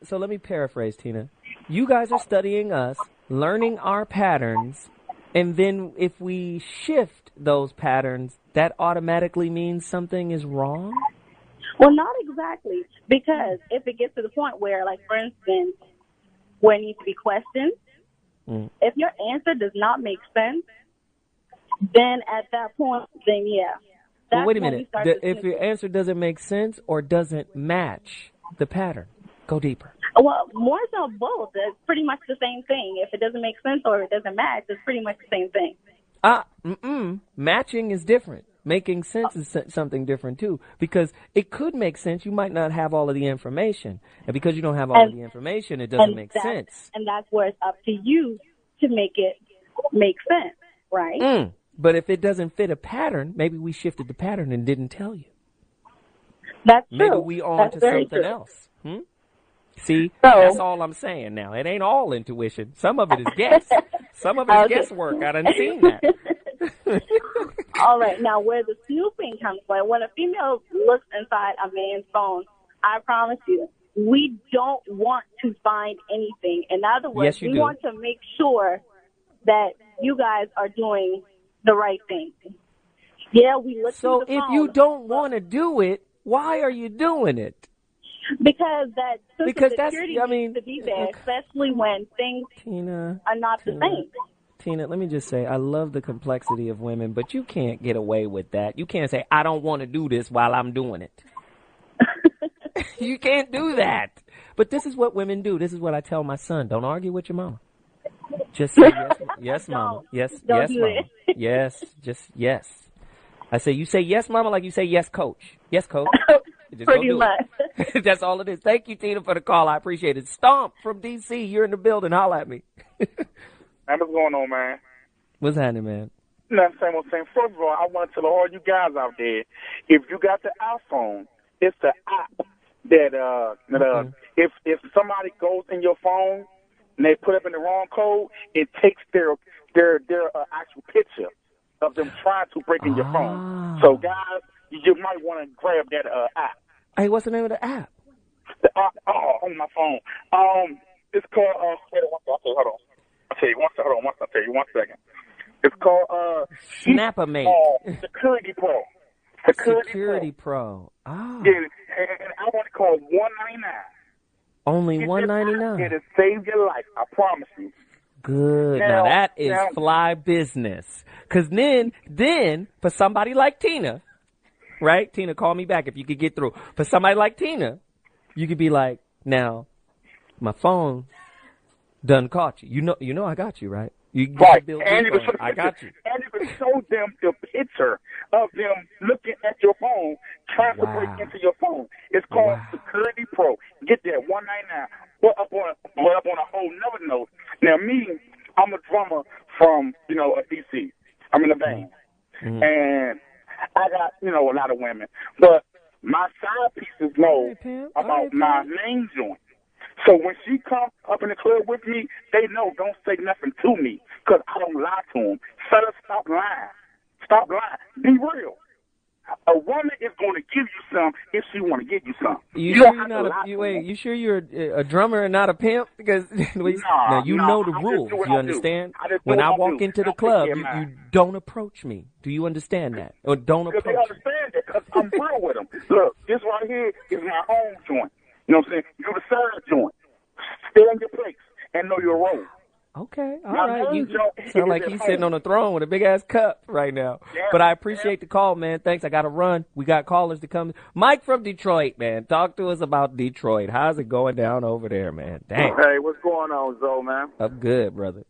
so let me paraphrase, Tina. You guys are studying us, learning our patterns, and then if we shift those patterns, that automatically means something is wrong? Well, not exactly, because if it gets to the point where, like, for instance, where it needs to be questioned, if your answer does not make sense, then at that point, then yeah. Well, wait a minute. If your answer doesn't make sense or doesn't match the pattern, go deeper. Well, more so both. It's pretty much the same thing. If it doesn't make sense or it doesn't match, it's pretty much the same thing. Matching is different. Making sense is something different, too, because it could make sense. You might not have all of the information. And because you don't have all of the information, it doesn't make sense. And that's where it's up to you to make it make sense, right? But if it doesn't fit a pattern, maybe we shifted the pattern and didn't tell you. That's true. Maybe we on to something else. See, that's all I'm saying now. It ain't all intuition. Some of it is guess. Some of it is guesswork. I done seen that. All right. Now, where the snooping comes from, when a female looks inside a man's phone, I promise you, we don't want to find anything. In other words, we want to make sure that you guys are doing the right thing. Yeah, we look through the phone. So if you don't want to do it, why are you doing it? Because security needs to be there, especially when things are not the same. Tina, let me just say, I love the complexity of women, but you can't get away with that. You can't say, I don't want to do this while I'm doing it. You can't do that. But this is what women do. This is what I tell my son. Don't argue with your mama. Just say yes, mama. Yes, mama. Yes, just yes. I say, you say yes, mama, like you say yes, coach. Yes, coach. Just pretty much. That's all it is. Thank you, Tina, for the call. I appreciate it. Stomp from D.C. You're in the building. Holla at me. What's going on, man? What's happening, man? Nothing, same old thing. First of all, I want to tell all you guys out there, if you got the iPhone, it's the app that if somebody goes in your phone and they put up in the wrong code, it takes their actual picture of them trying to break in your phone. So, guys, you might want to grab that app. Hey, what's the name of the app? On my phone. It's called. Hold on. I'll tell you one second. It's called Snap-A-Mate. Security Pro. Security Pro. Yeah, and I want to call $199. Only $199. It'll save your life. I promise you. Good. Now that is fly business. Because then for somebody like Tina, right? Tina, call me back if you could get through. For somebody like Tina, you could be like, now, my phone done caught you. You know I got you, right? You right. And I got you. And you can show them the picture of them looking at your phone, trying to break into your phone. It's called Security Pro. Get that, $199. But up on a whole nother note. Now, me, I'm a drummer from, D.C. I'm in a band. And I got, a lot of women. But my side pieces know about my main joint. So when she comes up in the club with me, they know don't say nothing to me because I don't lie to them. Fellas, stop lying. Stop lying. Be real. A woman is going to give you some if she want to give you some. You sure you're a drummer and not a pimp? Because you know the rules. You understand? When I walk into the club, you don't approach me. Do you understand that? Or don't approach me? They understand that because I'm real with them. Look, this right here is my own joint. You know what I'm saying? You the side joint. Stay in your place and know your role. Okay, all right. You sound like he's sitting on a throne with a big-ass cup right now. Yeah, but I appreciate the call, man. Thanks. I got to run. We got callers to come. Mike from Detroit, man. Talk to us about Detroit. How's it going down over there, man? Damn. Hey, what's going on, Zoe, man? I'm good, brother.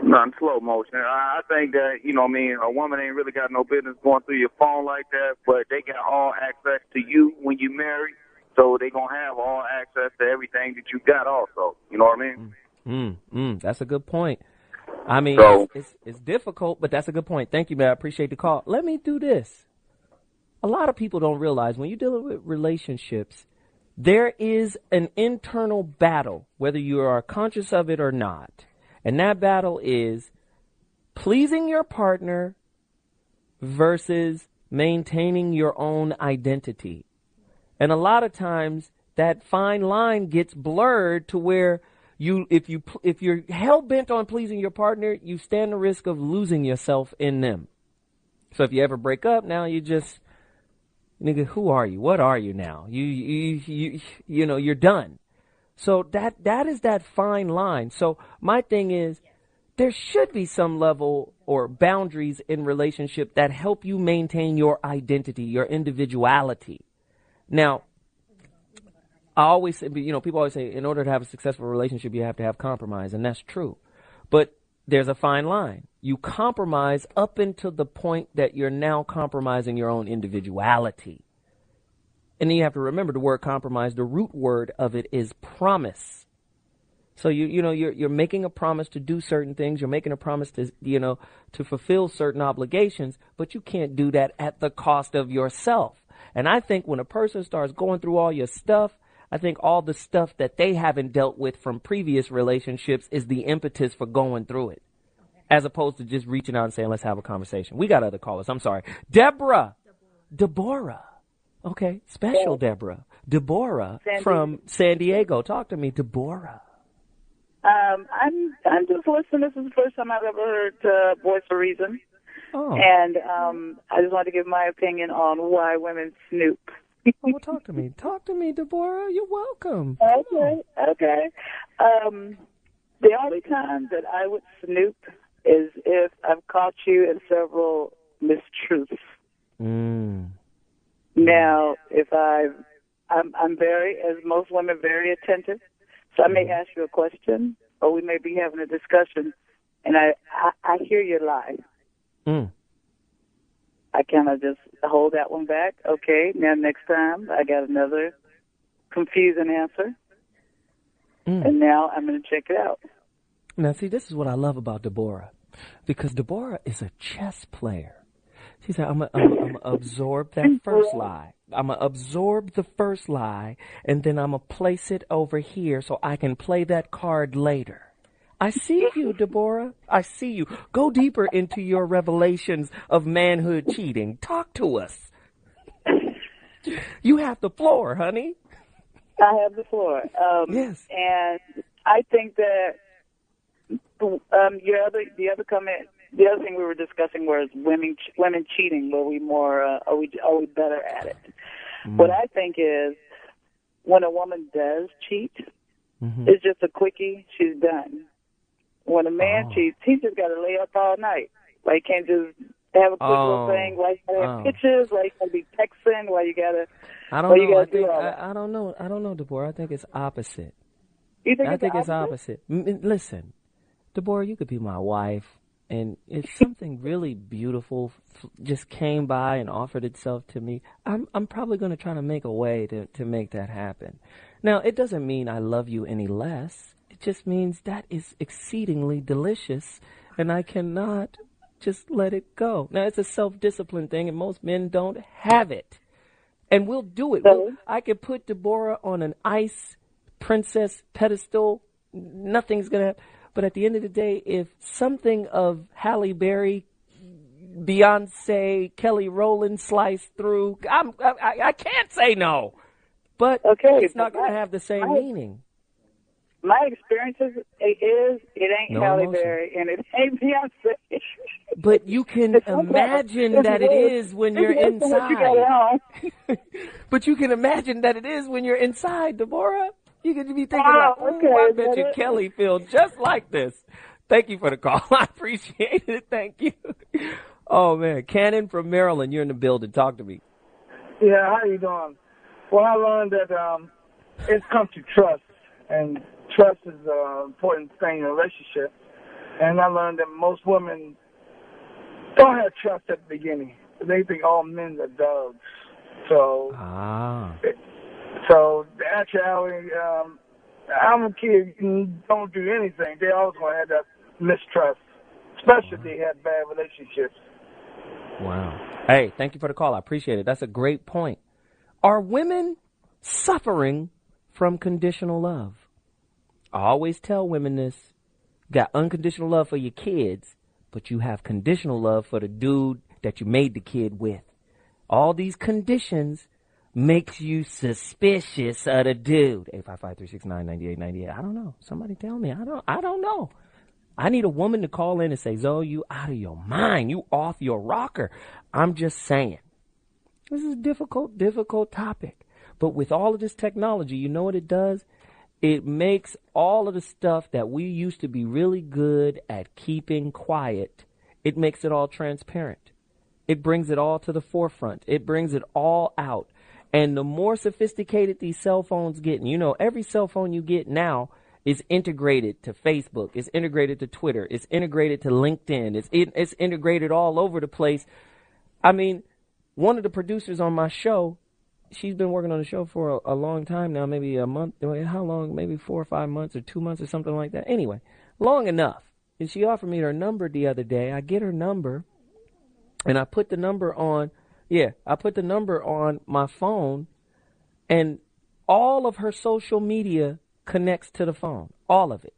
None slow motion. I think that, a woman ain't really got no business going through your phone like that, but they got all access to you when you marry, so they going to have all access to everything that you got also. You know what I mean? That's a good point. I mean, So, it's difficult, but that's a good point. Thank you, man. I appreciate the call. Let me do this. A lot of people don't realize when you're dealing with relationships, there is an internal battle, whether you are conscious of it or not. And that battle is pleasing your partner versus maintaining your own identity. And a lot of times that fine line gets blurred to where if you're hell bent on pleasing your partner, you stand the risk of losing yourself in them. So if you ever break up, now you just, nigga, who are you? What are you now? You know, you're done. So that is that fine line. So my thing is, there should be some level or boundaries in relationship that help you maintain your identity, your individuality. Now, I always say, you know, people always say, in order to have a successful relationship, you have to have compromise, and that's true. But there's a fine line. You compromise up until the point that you're now compromising your own individuality. And then you have to remember the word compromise, the root word of it is promise. So you're making a promise to do certain things, you're making a promise to, to fulfill certain obligations, but you can't do that at the cost of yourself. And I think when a person starts going through all your stuff, I think all the stuff that they haven't dealt with from previous relationships is the impetus for going through it, as opposed to just reaching out and saying, let's have a conversation. We got other callers. I'm sorry. Deborah. Okay, special Deborah. Deborah from San Diego. Talk to me, Deborah. I'm just listening. This is the first time I've ever heard Voice of Reason. Oh. And I just wanted to give my opinion on why women snoop. Well, talk to me. Talk to me, Deborah. You're welcome. Okay. The only time that I would snoop is if I've caught you in several mistruths. Now, if I'm very, as most women, very attentive. So I may ask you a question, or we may be having a discussion, and I hear your lie. I kind of just hold that one back. Okay, now next time I got another confusing answer, and now I'm going to check it out. Now, see, this is what I love about Deborah, because Deborah is a chess player. She said, I'm going to absorb that first lie. I'm going to absorb the first lie, and then I'm going to place it over here so I can play that card later. I see you, Deborah. I see you. Go deeper into your revelations of manhood cheating. Talk to us. You have the floor, honey. I have the floor. Yes. And I think that the other comment, the other thing we were discussing was women cheating. Were we more? Are we better at it? What I think is when a woman does cheat, it's just a quickie. She's done. When a man cheats, he just got to lay up all night. Like, can't just have a quick little thing. Like, have pictures. Like, you got to be texting. Why you got to? I don't know. I don't know. I don't know, Deborah. I think it's opposite. You think I think it's opposite. Listen, Deborah, you could be my wife, and if something really beautiful just came by and offered itself to me, I'm probably going to try to make a way to make that happen. Now, it doesn't mean I love you any less. It just means that is exceedingly delicious, and I cannot just let it go. Now, it's a self-discipline thing, and most men don't have it. And we'll do it. I could put Deborah on an ice princess pedestal. Nothing's going to happen. But at the end of the day, if something of Halle Berry, Beyonce, Kelly Rowland sliced through, I can't say no. But it's not going to have the same meaning. My experience is it ain't Halle Berry and it ain't Beyonce. But you can imagine that it is when you're inside. But you can imagine that it is when you're inside, Deborah. You could be thinking I bet you Kelly feels just like this. Thank you for the call. I appreciate it. Thank you. Oh, man. Cannon from Maryland, you're in the building. Talk to me. Yeah, how you doing? Well, I learned that it comes to trust, and trust is an important thing in a relationship. And I learned that most women don't have trust at the beginning. They think all men are dogs. So the actuality, I'm a kid, don't do anything. They always going to have that mistrust. especially if they had bad relationships. Wow. Hey, thank you for the call. I appreciate it. That's a great point. Are women suffering from conditional love? I always tell women this. You got unconditional love for your kids, but you have conditional love for the dude that you made the kid with. All these conditions makes you suspicious of the dude. 855-369-9898. I don't know. Somebody tell me. I don't know. I need a woman to call in and say, Zoe, you out of your mind. You off your rocker. I'm just saying. This is a difficult topic. But with all of this technology, you know what it does? It makes all of the stuff that we used to be really good at keeping quiet, it makes it all transparent. It brings it all to the forefront. It brings it all out. And the more sophisticated these cell phones get, and you know, every cell phone you get now is integrated to Facebook, it's integrated to Twitter, it's integrated to LinkedIn, it's integrated all over the place. I mean, one of the producers on my show, she's been working on the show for a long time now, maybe a month. How long? Maybe 4 or 5 months or 2 months or something like that. Anyway, long enough. And she offered me her number the other day. I get her number, and I put the number on, my phone, and all of her social media connects to the phone. All of it.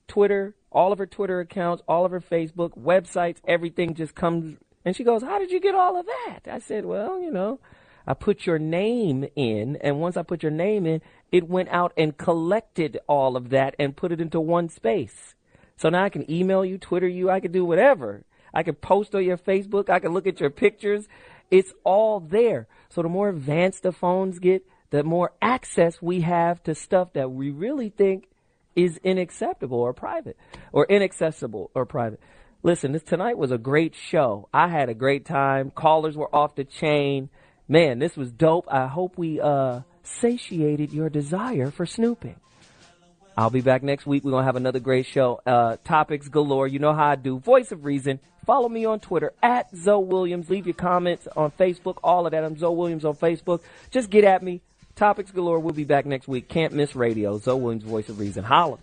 Twitter, all of her Twitter accounts, all of her Facebook, websites, everything just comes. And she goes, how did you get all of that? I said, well, you know, I put your name in, and once I put your name in, it went out and collected all of that and put it into one space. So now I can email you, Twitter you, I can do whatever. I can post on your Facebook, I can look at your pictures. It's all there. So the more advanced the phones get, the more access we have to stuff that we really think is unacceptable or private, or inaccessible or private. Listen, tonight was a great show. I had a great time. Callers were off the chain. Man, this was dope. I hope we satiated your desire for snooping. I'll be back next week. We're going to have another great show. Topics galore. You know how I do. Voice of Reason. Follow me on Twitter, at ZoWilliams. Leave your comments on Facebook. All of that. I'm ZoWilliams on Facebook. Just get at me. Topics galore. We'll be back next week. Can't miss radio. ZoWilliams, Voice of Reason. Holla.